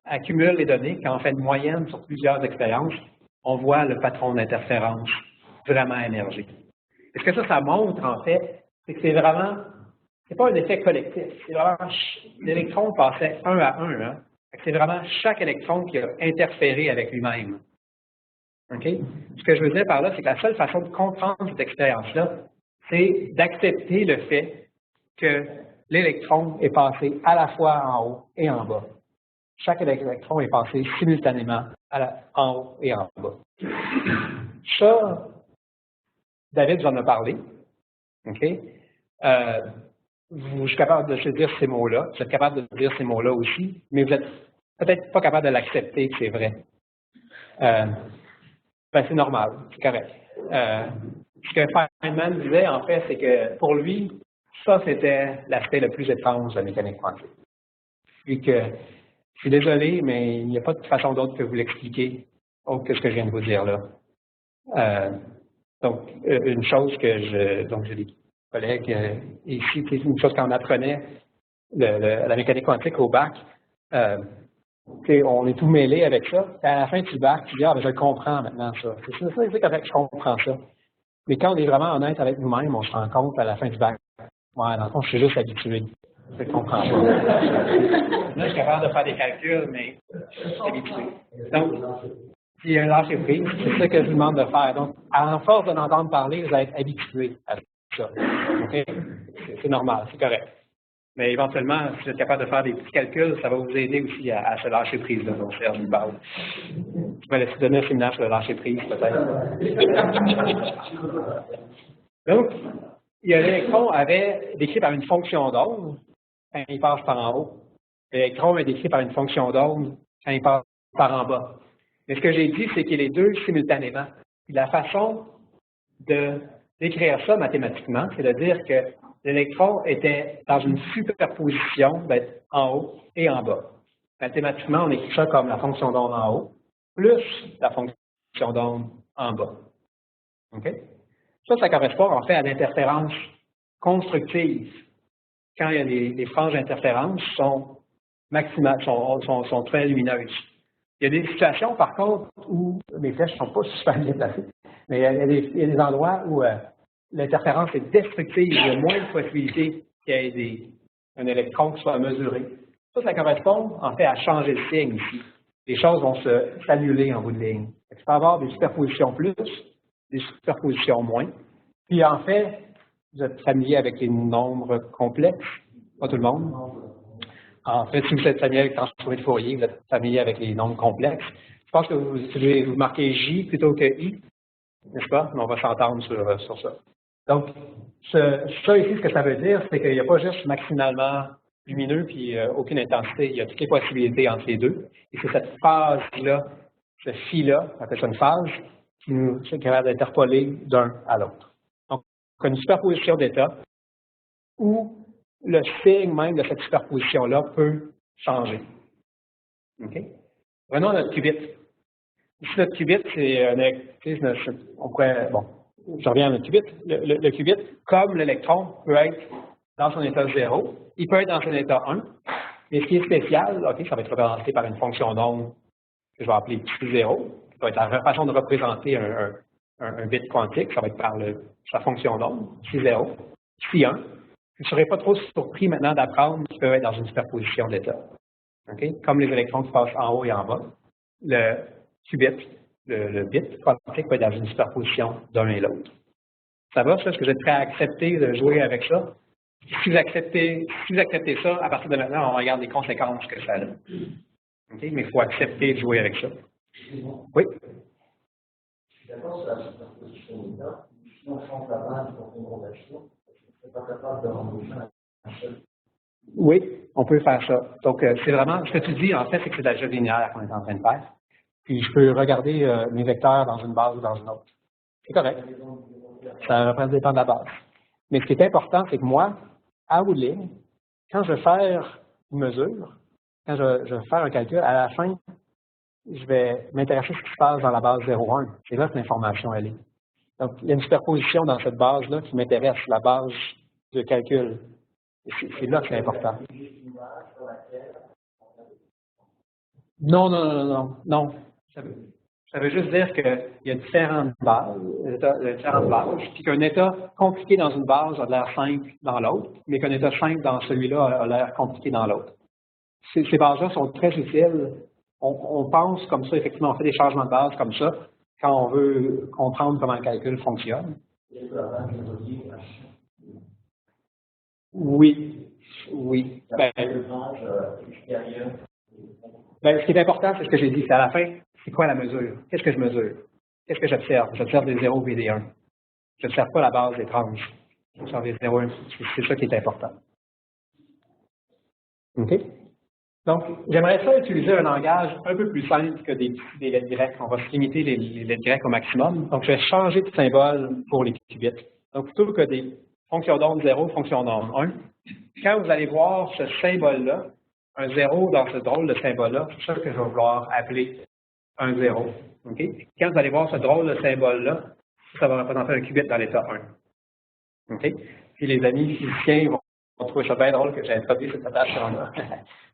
accumule les données, quand on fait une moyenne sur plusieurs expériences, on voit le patron d'interférence vraiment émerger. Et ce que ça montre, en fait, c'est que c'est vraiment, c'est pas un effet collectif, c'est vraiment, l'électron passait un à un, hein. C'est vraiment chaque électron qui a interféré avec lui-même. Okay? Ce que je veux dire par là, c'est que la seule façon de comprendre cette expérience-là, c'est d'accepter le fait que l'électron est passé à la fois en haut et en bas. Chaque électron est passé simultanément en haut et en bas. Ça, David vous en a parlé. Okay? Je suis capable de se dire ces mots-là. Vous êtes capable de dire ces mots-là aussi, mais vous n'êtes peut-être pas capable de l'accepter que c'est vrai. Ben, c'est normal, c'est correct. Ce que Feynman disait, en fait, c'est que pour lui, ça, c'était l'aspect le plus étrange de la mécanique quantique. Puis que, je suis désolé, mais il n'y a pas de façon d'autre que vous l'expliquer, autre que ce que je viens de vous dire là. Donc, une chose que donc j'ai des collègues ici, c'est une chose qu'on apprenait la mécanique quantique au bac, on est tout mêlé avec ça. Et à la fin du bac, tu dis, ah, ben, je le comprends maintenant, ça. C'est correct, je comprends ça. Mais quand on est vraiment honnête avec nous-mêmes, on se rend compte à la fin du bac, ouais, dans le fond, je suis juste habitué. Je ne comprends pas. Là, je suis capable de faire des calculs, mais je suis habitué. Donc, il y a un lâcher prise, c'est ça que je vous demande de faire. Donc, à force de l'entendre parler, vous allez être habitué à ça. OK? C'est normal, c'est correct. Mais éventuellement, si vous êtes capable de faire des petits calculs, ça va vous aider aussi à se lâcher prise, là, donc Serge nous parle. Je vais laisser donner un séminaire sur le lâcher prise, peut-être. Donc, l'électron avait décrit par une fonction d'onde quand il passe par en haut. L'électron est décrit par une fonction d'onde quand il passe par en bas. Mais ce que j'ai dit, c'est qu'il y a les deux simultanément. Et la façon de d'écrire ça mathématiquement, c'est de dire que l'électron était dans une superposition d'être en haut et en bas. Mathématiquement, on écrit ça comme la fonction d'onde en haut, plus la fonction d'onde en bas. OK? Ça correspond en fait à l'interférence constructive. Quand il y a les franges d'interférence sont maximales, sont très lumineuses. Il y a des situations, par contre, où mes flèches ne sont pas super bien placées, mais il y a des endroits où l'interférence est destructive, il y a moins de possibilités qu'il y ait un électron qui soit mesuré. Ça correspond, en fait, à changer le signe ici. Les choses vont s'annuler en bout de ligne. Il peut y avoir des superpositions plus, des superpositions moins. Puis, en fait, vous êtes familier avec les nombres complexes, pas tout le monde. En fait, si vous êtes familier avec le transformé de Fourier, vous êtes familier avec les nombres complexes. Je pense que vous marquez J plutôt que I, n'est-ce pas? Mais on va s'entendre sur ça. Donc, ça ici, ce que ça veut dire, c'est qu'il n'y a pas juste maximalement lumineux puis aucune intensité. Il y a toutes les possibilités entre les deux. Et c'est cette phase-là, ce phi-là, on appelle ça une phase, qui nous est capable d'interpoler d'un à l'autre. Donc, on a une superposition d'états où le signe même de cette superposition-là peut changer. OK? Prenons notre qubit. Ici, notre qubit, on pourrait, bon, je reviens à notre qubit. Le qubit, comme l'électron, peut être dans son état 0, il peut être dans son état 1, mais ce qui est spécial, OK, ça va être représenté par une fonction d'onde que je vais appeler ψ0, qui va être la façon de représenter un bit quantique, ça va être par sa fonction d'onde, ψ0, ψ1. Je ne serais pas trop surpris maintenant d'apprendre qu'ils peuvent être dans une superposition d'états. Okay? Comme les électrons qui passent en haut et en bas, le qubit, le bit quantique peut être dans une superposition d'un et l'autre. Ça va, ça? Est-ce que vous êtes prêt à accepter de jouer avec ça? Si vous acceptez ça, à partir de maintenant, on regarde les conséquences que ça a. Okay? Mais il faut accepter de jouer avec ça. Oui? Je suis d'accord sur la superposition d'état. Si on change la base pour une rotation, je ne suis pas capable de rendre un seul. Oui, on peut faire ça. Donc, c'est vraiment, ce que tu dis, en fait, c'est que c'est de l'algèbre linéaire qu'on est en train de faire. Puis, je peux regarder mes vecteurs dans une base ou dans une autre. C'est correct. Ça dépend de la base. Mais ce qui est important, c'est que moi, à bout de ligne, quand je vais faire une mesure, quand je vais faire un calcul, à la fin, je vais m'intéresser à ce qui se passe dans la base 0,1. C'est là que l'information elle est. Donc, il y a une superposition dans cette base-là qui m'intéresse, la base de calcul. C'est là que c'est important. Non. Ça veut juste dire qu'il y a différentes bases, puis qu'un état compliqué dans une base a l'air simple dans l'autre, mais qu'un état simple dans celui-là a l'air compliqué dans l'autre. Ces bases-là sont très utiles. On pense comme ça, effectivement, on fait des changements de base comme ça, quand on veut comprendre comment le calcul fonctionne. Oui. Ce qui est important, c'est ce que j'ai dit, c'est à la fin, c'est quoi la mesure? Qu'est-ce que je mesure? Qu'est-ce que j'observe? J'observe des 0 et des 1. Je n'observe pas la base des tranches. J'observe des 0 et 1. C'est ça qui est important. OK? Donc, j'aimerais ça utiliser un langage un peu plus simple que des lettres grecques. On va se limiter les lettres grecques au maximum. Donc, je vais changer de symbole pour les qubits. Donc, plutôt que des fonctions d'onde 0, fonctions d'onde 1, quand vous allez voir ce symbole-là, un 0 dans ce drôle de symbole-là, c'est ça que je vais vouloir appeler un 0. Okay? Quand vous allez voir ce drôle de symbole-là, ça va représenter un qubit dans l'état 1. Okay? Puis les amis physiciens vont trouver ça bien drôle que j'ai introduit cette notation-là.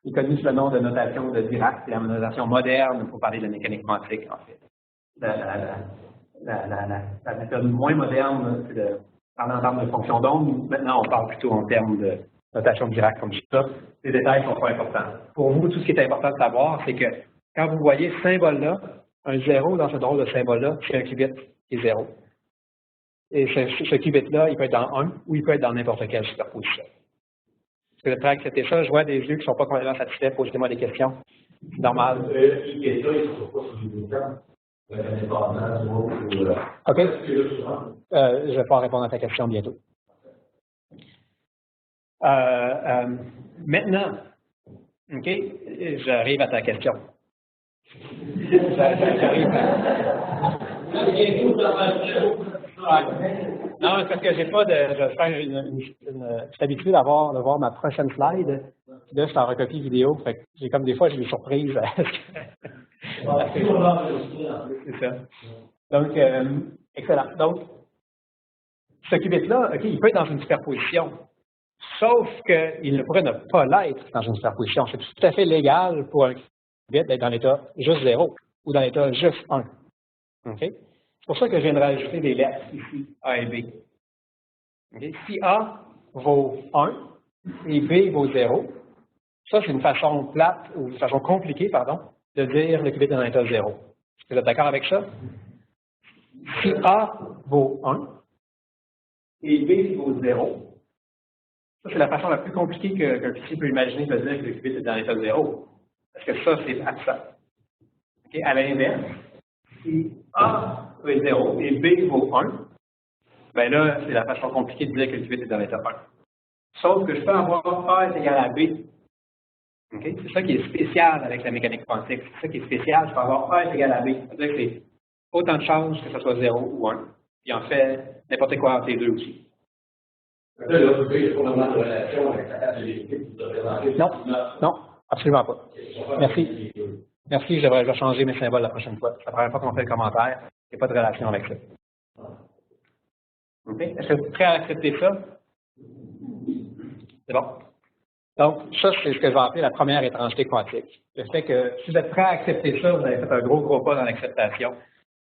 Ils connaissent le nom de notation de Dirac, c'est la notation moderne pour parler de la mécanique quantique, en fait. La méthode moins moderne, c'est de parler en termes de fonction d'onde. Maintenant, on parle plutôt en termes notation Dirac comme ça. Les détails sont pas importants. Pour vous, tout ce qui est important de savoir, c'est que quand vous voyez ce symbole-là, un 0 dans ce drôle de symbole-là, c'est un qubit qui est 0. Et ce qubit-là, il peut être dans 1 ou il peut être dans n'importe quelle superposition. Est-ce que vous êtes prêt à accepter ça? Je vois des yeux qui ne sont pas complètement satisfaits. Posez-moi des questions. C'est normal. Les questions, ils ne sont pas sur les termes. OK. Je vais pouvoir répondre à ta question bientôt. Maintenant, OK, j'arrive à ta question. J'arrive Non, c'est parce que j'ai pas de. Je vais faire je suis habitué de voir ma prochaine slide. Puis là, je suis en recopie vidéo. Fait que j'ai comme des fois, j'ai des surprises. C'est ça. Donc, excellent. Donc, ce qubit-là, OK, il peut être dans une superposition. Sauf qu'il ne pourrait ne pas l'être dans une superposition. C'est tout à fait légal pour un qubit d'être dans l'état juste 0 ou dans l'état juste 1. OK? C'est pour ça que je viens de rajouter des lettres ici, A et B. Okay? Si A vaut 1 et B vaut 0, ça c'est une façon plate ou une façon compliquée, pardon, de dire le qubit est dans l'état 0. Est-ce que vous êtes d'accord avec ça? Si A vaut 1 et B vaut 0, ça c'est la façon la plus compliquée qu'un physicien peut imaginer de dire que le qubit est dans l'état 0. Parce que ça, c'est absent. Okay? À l'inverse, si A est 0 et B vaut 1, bien là, c'est la façon compliquée de dire que le qubit est dans l'état 1. Sauf que je peux avoir A est égal à B. Okay? C'est ça qui est spécial avec la mécanique quantique. C'est ça qui est spécial. Je peux avoir A est égal à B. C'est-à-dire que c'est autant de chances que ce soit 0 ou 1. Puis en fait, n'importe quoi entre les deux aussi. Là, il n'y a pas vraiment de relation avec la capacité que vous avez présentée. Non, non, absolument pas. Merci. Merci, je devrais changer mes symboles la prochaine fois. C'est la première fois qu'on fait le commentaire. Il n'y a pas de relation avec ça. OK? Est-ce que vous êtes prêt à accepter ça? C'est bon. Donc, ça, c'est ce que je vais appeler la première étrangeté quantique. Le fait que si vous êtes prêt à accepter ça, vous avez fait un gros pas dans l'acceptation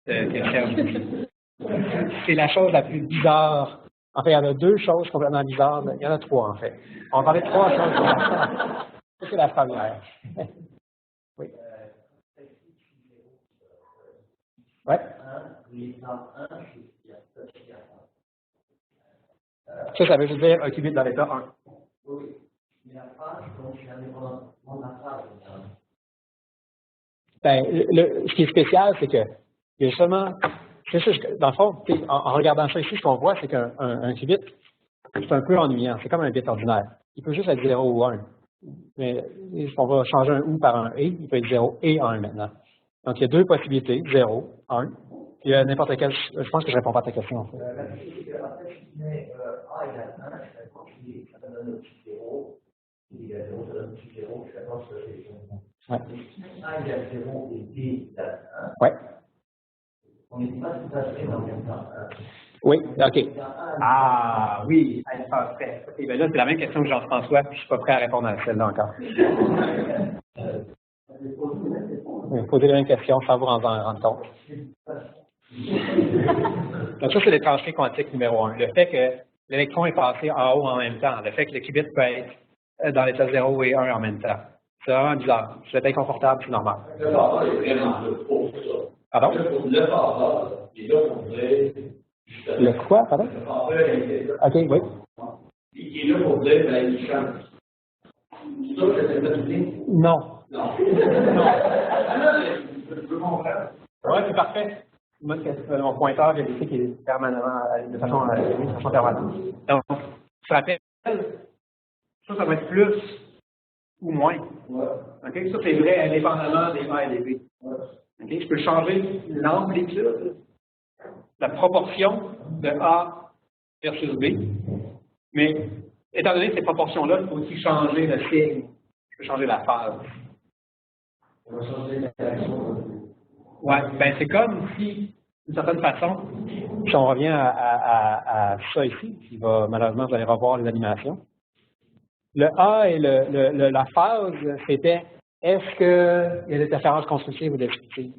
de c'est la chose la plus bizarre. En fait, il y en a deux choses complètement bizarres. Il y en a trois, en fait. On va parler de trois choses. Ça, c'est la première. Oui. Ouais. Ça veut dire un qubit dans l'état 1. Oui. Mais la phrase, donc, c'est indépendamment de la phrase. Ben, ce qui est spécial, c'est que il y a seulement. C'est ça, dans le fond, en regardant ça ici, ce qu'on voit, c'est qu'un qubit, c'est un peu ennuyant. C'est comme un bit ordinaire. Il peut juste être 0 ou 1. Mais on va changer un ou par un et, il peut être 0 et 1 maintenant. Donc, il y a deux possibilités, 0, 1. Il y a n'importe quel. Je pense que je ne réponds pas à ta question. En fait. La question, c'est qu'en fait, si je mets A égale 1, je vais continuer, ça donne un petit 0. Si égale 0, ça donne un petit 0, je vais voir ce que c'est. Ouais. Si A égale 0 et B égale 1, ouais. on n'est pas tout à fait dans le même temps. Oui, OK. Ah, oui, parfait. OK, bien là, c'est la même question que Jean-François, puis je ne suis pas prêt à répondre à celle-là encore. Posez la même question sans vous en rendre compte. Donc ça, c'est l'étrangeté quantique numéro 1. Le fait que l'électron est passé en haut en même temps. Le fait que le qubit peut être dans l'état 0 et 1 en même temps. C'est vraiment bizarre. C'est inconfortable, c'est normal. Le phaseur est vraiment là pour ça. Pardon? Le phaseur est là pour dire... Le quoi, pardon? Le phaseur est là. OK, oui. Il est là pour dire, ben, il change. Ça, c'est cette Non. Non. Je peux comprendre. Oui, c'est parfait. Moi, mon pointeur, j'ai dit qu'il est permanemment, de façon permanente. Donc, je rappelle, ça va être plus ou moins. Ouais. Okay? Ça, c'est vrai indépendamment des A et des B. Ouais. Okay? Je peux changer l'amplitude, la proportion de A versus B, mais étant donné ces proportions-là, il faut aussi changer le signe. Je peux changer la phase. On va changer l'interaction. Oui, ben c'est comme si, d'une certaine façon, si on revient à ça ici, qui va, malheureusement, vous allez revoir les animations. Le A et la phase, c'était est-ce qu'il y a des interférences constructives ou destructives?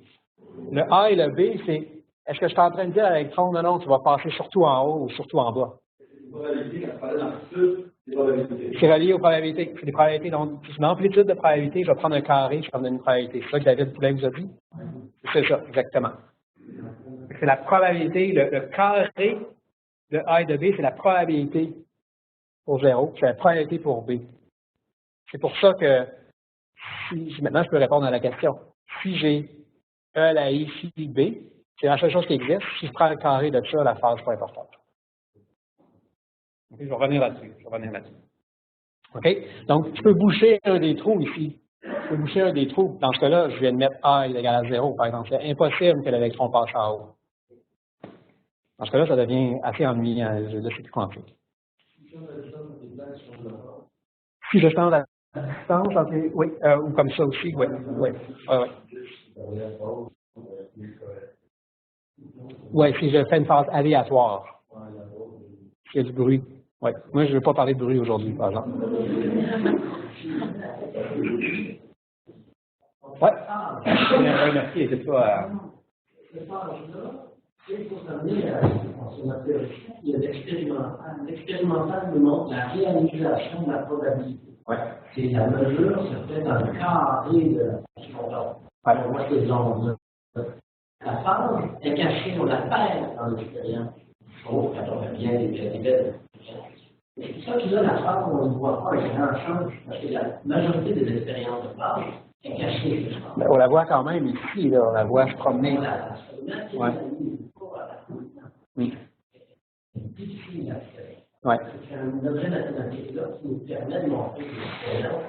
Le A et le B, c'est est-ce que je suis en train de dire à l'électron, non, tu vas passer surtout en haut ou surtout en bas? C'est une probabilité quand on parlait d'amplitude, C'est relié aux probabilités. C'est des probabilités. Donc, une amplitude de probabilité, je vais prendre un carré, je vais prendre une probabilité. C'est ça que David Poulet vous a dit? C'est ça, exactement. C'est la probabilité, le carré de A et de B, c'est la probabilité pour 0, c'est la probabilité pour B. C'est pour ça que, maintenant je peux répondre à la question. Si j'ai E à la I, phi B, c'est la seule chose qui existe. Si je prends le carré de ça, la phase n'est pas importante. Okay, je vais revenir là-dessus. OK? Donc, je peux boucher un des trous ici. Je peux boucher un des trous. Dans ce cas-là, je viens de mettre A égale à 0, par exemple. C'est impossible que l'électron passe en haut. Dans ce cas-là, ça devient assez ennuyant. Là, c'est plus quantique. Si je change la distance, oui, ou comme ça aussi, oui. Oui, si je fais une phase aléatoire. S'il y a du bruit. Oui. Moi, je ne veux pas parler de bruit aujourd'hui, par exemple. Oui. Merci, c'est pas. Il faut s'amener en ma théorie, il y a l'expérimental. L'expérimental nous montre la réalisation de la probabilité. Ouais. C'est la mesure, c'est peut-être un carré de la fondation. Alors, moi, ces ondes. La phase est cachée, on la perd dans l'expérience. Sauf quand on fait bien des belles. Et c'est ça qui là, la phase, on ne voit pas avec grand change, parce que la majorité des expériences de phase est cachée. Ben, on la voit quand même ici, là, on la voit se promener. Ouais. C'est difficile à faire. Ouais. C'est un objet mathématique là qui nous permet de montrer que l'expérience.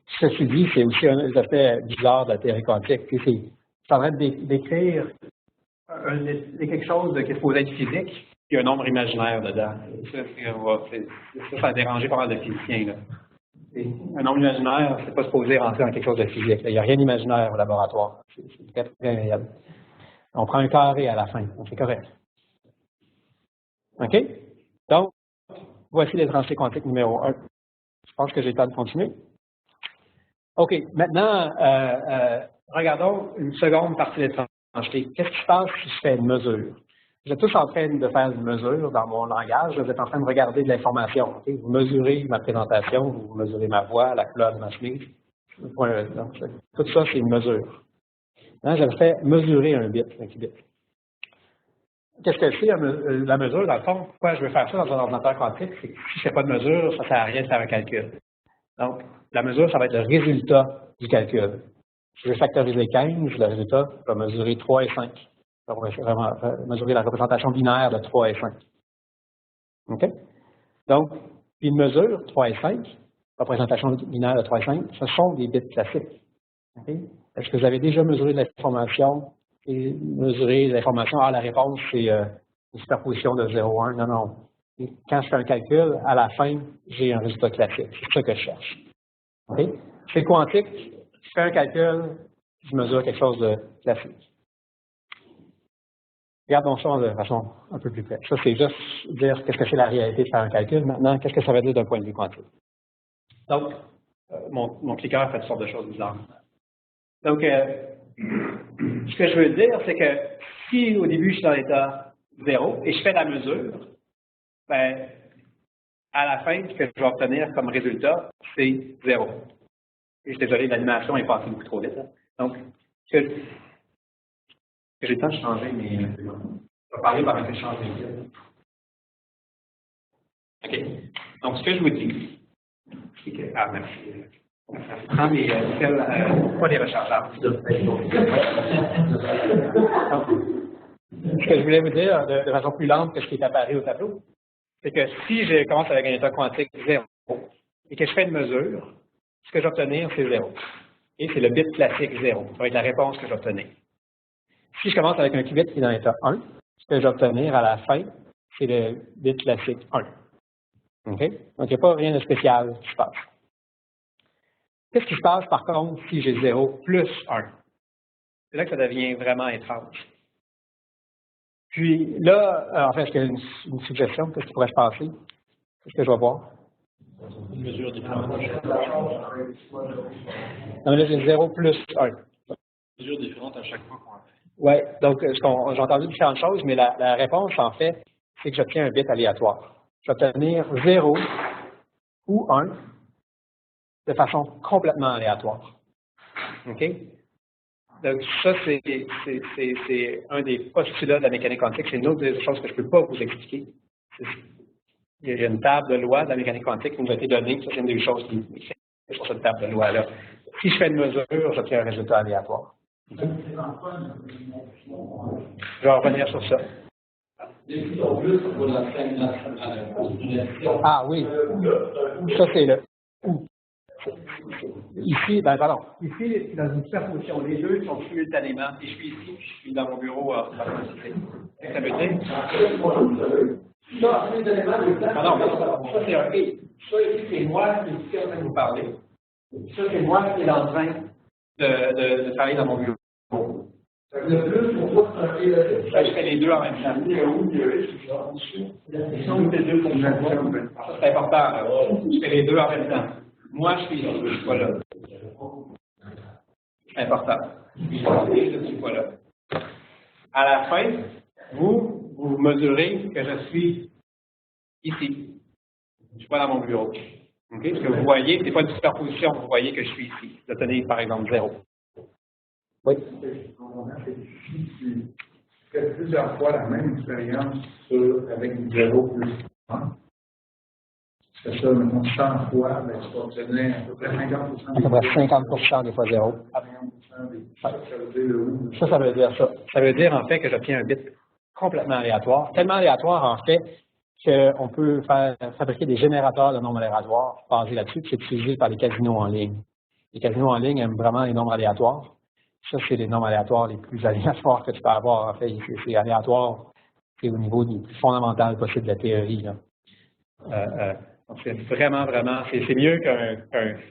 Ce que tu dis, c'est aussi un aspect bizarre de la théorie quantique. C'est en train de décrire quelque chose qui est supposé être physique, il y a un nombre imaginaire dedans. Ça a dérangé pas mal de physiciens. Là. Un nombre imaginaire, c'est pas supposé rentrer dans quelque chose de physique. Là. Il n'y a rien d'imaginaire au laboratoire. C'est très, très réel. On prend un carré à la fin, donc c'est correct. OK? Donc, voici l'étranger quantique numéro 1. Je pense que j'ai le temps de continuer. OK, maintenant, regardons une seconde partie de l'étrangeté. Qu'est-ce qui se passe si je fais une mesure? Vous êtes tous en train de faire une mesure dans mon langage, vous êtes en train de regarder de l'information. Okay? Vous mesurez ma présentation, vous mesurez ma voix, la couleur de ma chemise. Tout ça, c'est une mesure. Hein, je fais mesurer un qubit. Qu'est-ce que c'est la mesure? Dans le fond, pourquoi je veux faire ça dans un ordinateur quantique? C'est que si je ne fais pas de mesure, ça ne sert à rien de faire un calcul. Donc, la mesure, ça va être le résultat du calcul. Si je veux factoriser 15, le résultat, je vais mesurer 3 et 5. Je vais vraiment mesurer la représentation binaire de 3 et 5. OK? Donc, une mesure, 3 et 5, représentation binaire de 3 et 5, ce sont des bits classiques. Okay? Est-ce que vous avez déjà mesuré de l'information et mesuré l'information? Ah, la réponse, c'est une superposition de 0, 1. Non, non. Et quand je fais un calcul, à la fin, j'ai un résultat classique. C'est ça que je cherche. Okay? C'est quantique. Je fais un calcul, je mesure quelque chose de classique. Regardons ça de façon un peu plus près. Ça, c'est juste dire qu'est-ce que c'est la réalité de faire un calcul. Maintenant, qu'est-ce que ça veut dire d'un point de vue quantique? Donc, mon cliqueur fait toutes sortes de choses bizarres. Donc, ce que je veux dire, c'est que si au début je suis dans l'état 0 et je fais la mesure, ben, à la fin, ce que je vais obtenir comme résultat, c'est 0. Et je suis désolé, l'animation est passée beaucoup trop vite. Hein. Donc, j'ai le temps de changer, mais je vais parler pendant que je change les fils. OK. Donc, ce que je vous dis, c'est que. Ah, merci. Ça prend des fils, pas des rechargeables. Ce que je voulais vous dire de façon plus lente que ce qui est apparu au tableau, c'est que si je commence avec un état quantique 0 et que je fais une mesure, ce que je vais obtenir, c'est 0. Et c'est le bit classique 0. Ça va être la réponse que je vais obtenir. Si je commence avec un qubit qui est dans l'état 1, ce que je vais obtenir à la fin, c'est le bit classique 1. OK? Donc, il n'y a pas rien de spécial qui se passe. Qu'est-ce qui se passe, par contre, si j'ai 0 plus 1? C'est là que ça devient vraiment étrange. Puis là, en fait, est-ce qu'il y a une suggestion? Qu'est-ce qui pourrait se passer? Qu'est-ce que je vais voir? Une mesure différente. Non, mais là, j'ai 0 plus 1. Une mesure différente à chaque fois qu'on a fait. Oui, donc j'ai entendu différentes choses, mais la réponse, en fait, c'est que j'obtiens un bit aléatoire. je vais obtenir 0 ou 1 de façon complètement aléatoire. OK? Donc, ça, c'est un des postulats de la mécanique quantique. C'est une autre des choses que je ne peux pas vous expliquer. Il y a une table de loi de la mécanique quantique qui nous a été donnée. Ça, c'est une des choses qui est sur cette table de loi-là. Si je fais une mesure, j'obtiens un résultat aléatoire. Okay? Je vais revenir sur ça. Ah oui. Ça, c'est le ou. Ici, pardon. Ici, dans une superposition, les deux sont simultanément. Et je suis ici, je suis dans mon bureau. Ça veut dire? Pardon. Ça, c'est un et. Ça, ici, c'est moi qui est en train de vous parler. Ça, c'est moi qui est en train de travailler dans mon bureau. Le plus, pour moi, c'est un et. Je fais les deux en même temps. C'est important. Je fais les deux en même temps. Moi, je suis ici, je ne suis pas là. C'est important. Je suis pas là. À la fin, vous mesurez que je suis ici. Je ne suis pas dans mon bureau. Okay? Ce que vous voyez, ce n'est pas une superposition, vous voyez que je suis ici. Vous obtenez, par exemple, 0. Oui. Si tu fais plusieurs fois la même expérience avec 0 plus 1, c'est ça, maintenant 100 fois, mais tu vas obtenir à peu près 50%. À peu près 50% des fois 0. Ça veut dire le ou. Ça veut dire ça. Ça veut dire en fait que j'obtiens un bit complètement aléatoire. Tellement aléatoire en fait qu'on peut fabriquer des générateurs de nombres aléatoires basés là-dessus, qui sont utilisés par les casinos en ligne. Les casinos en ligne aiment vraiment les nombres aléatoires. Ça, c'est les nombres aléatoires les plus aléatoires que tu peux avoir. En fait, c'est aléatoire, c'est au niveau du plus fondamental possible de la théorie. Donc, c'est vraiment, c'est mieux qu'un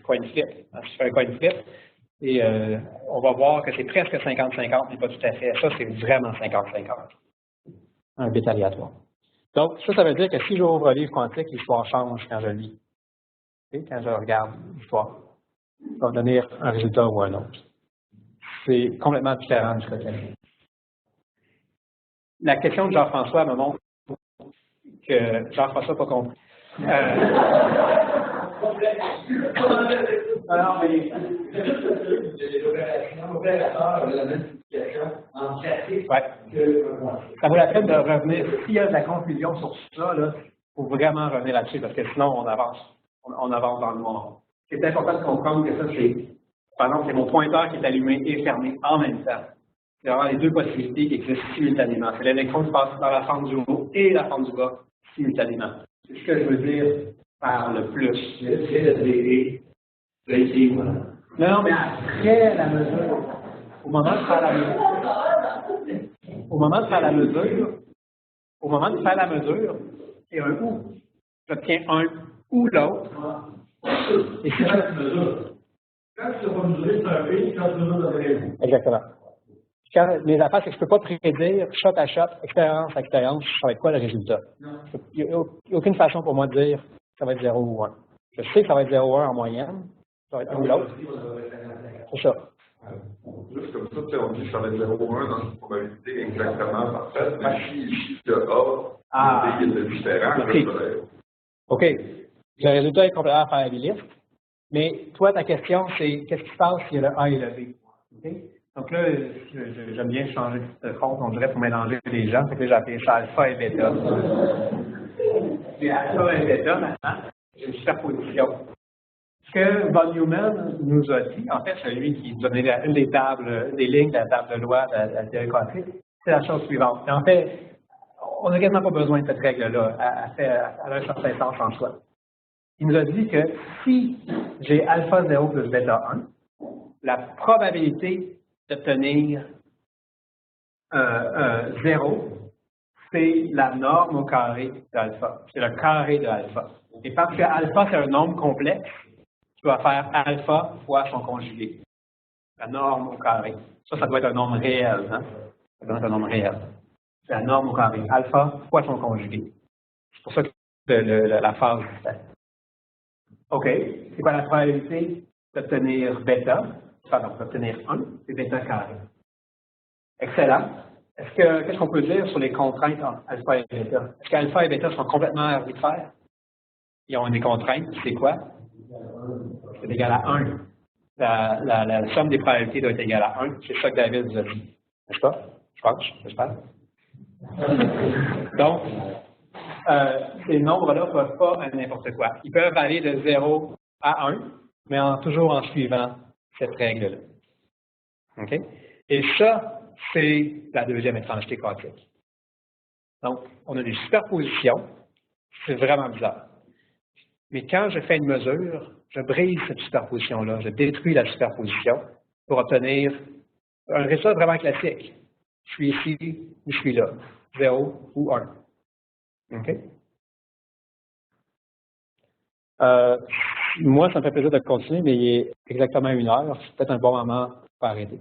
coin flip. Si tu fais un coin flip, et on va voir que c'est presque 50-50, mais pas tout à fait. Ça, c'est vraiment 50-50. Un bit aléatoire. Donc, ça veut dire que si j'ouvre un livre quantique, l'histoire change quand je lis. Et quand je regarde l'histoire, ça va donner un résultat ou un autre. C'est complètement différent de ce que c'est. La question de Jean-François me montre que Jean-François n'a pas compris. Alors, mais l'opérateur de la multiplication en pratique que ça vaut la peine de revenir. S'il y a de la confusion sur ça, il faut vraiment revenir là-dessus parce que sinon on avance dans le noir. C'est important de comprendre que ça, c'est, par exemple, c'est mon pointeur qui est allumé et fermé en même temps. C'est vraiment les deux possibilités qui existent simultanément. C'est l'électron qui passe dans la fente du haut et la fente du bas simultanément. C'est ce que je veux dire par le plus. Non, mais après la mesure, au moment de faire la mesure, c'est un ou. J'obtiens un ou l'autre. Et c'est ça. Quand tu vas mesurer, c'est un et, quand tu mesures, c'est un ou. Exactement. Mes affaires, c'est que je ne peux pas prédire, shot à shot, expérience à expérience, ça va être quoi le résultat. Il n'y a aucune façon pour moi de dire ça va être 0 ou 1. Je sais que ça va être 0 ou 1 en moyenne, ça va être un ou l'autre. C'est ça. Juste comme ça, on dit que ça va être 0 ou 1 dans une probabilité exactement parfaite, mais si le A et B étaient différents, OK. Le résultat est complètement variabiliste, mais toi, ta question, c'est qu'est-ce qui se passe s'il y a le A et le B? Okay? Donc là, j'aime bien changer de fond, on dirait pour mélanger les gens, c'est que j'ai appelé ça alpha et bêta. C'est alpha et bêta maintenant, c'est une superposition. Ce que von Neumann nous a dit, en fait, celui qui donnait une des tables, des lignes de la table de loi de la théorie quantique, c'est la chose suivante. Et en fait, on n'a quasiment pas besoin de cette règle-là, elle a un certain sens en soi. Il nous a dit que si j'ai alpha 0 plus bêta 1, la probabilité d'obtenir 0, c'est la norme au carré d'alpha. C'est le carré de alpha. Et parce que alpha, c'est un nombre complexe, tu vas faire alpha fois son conjugué. La norme au carré. Ça doit être un nombre réel. Hein? Ça doit être un nombre réel. C'est la norme au carré. Alpha fois son conjugué. C'est pour ça que la phase est faite. OK. C'est quoi la probabilité d'obtenir bêta? Pardon, d'obtenir 1, c'est bêta carré. Excellent. Qu'est-ce qu'on peut dire sur les contraintes entre alpha et bêta? Est-ce qu'alpha et bêta sont complètement arbitraires? Ils ont des contraintes, c'est quoi? C'est égal à 1. La somme des probabilités doit être égale à 1. C'est ça que David vous a dit. N'est-ce pas? Je pense, j'espère. Donc, ces nombres-là ne peuvent pas à n'importe quoi. Ils peuvent aller de 0 à 1, mais toujours en suivant cette règle-là. OK? Et ça, c'est la deuxième étrangeté quantique. Donc, on a des superpositions. C'est vraiment bizarre. Mais quand je fais une mesure, je brise cette superposition-là, je détruis la superposition pour obtenir un résultat vraiment classique. Je suis ici ou je suis là, 0 ou 1. OK? Moi, ça me fait plaisir de continuer, mais il est exactement 1 heure. C'est peut-être un bon moment pour arrêter.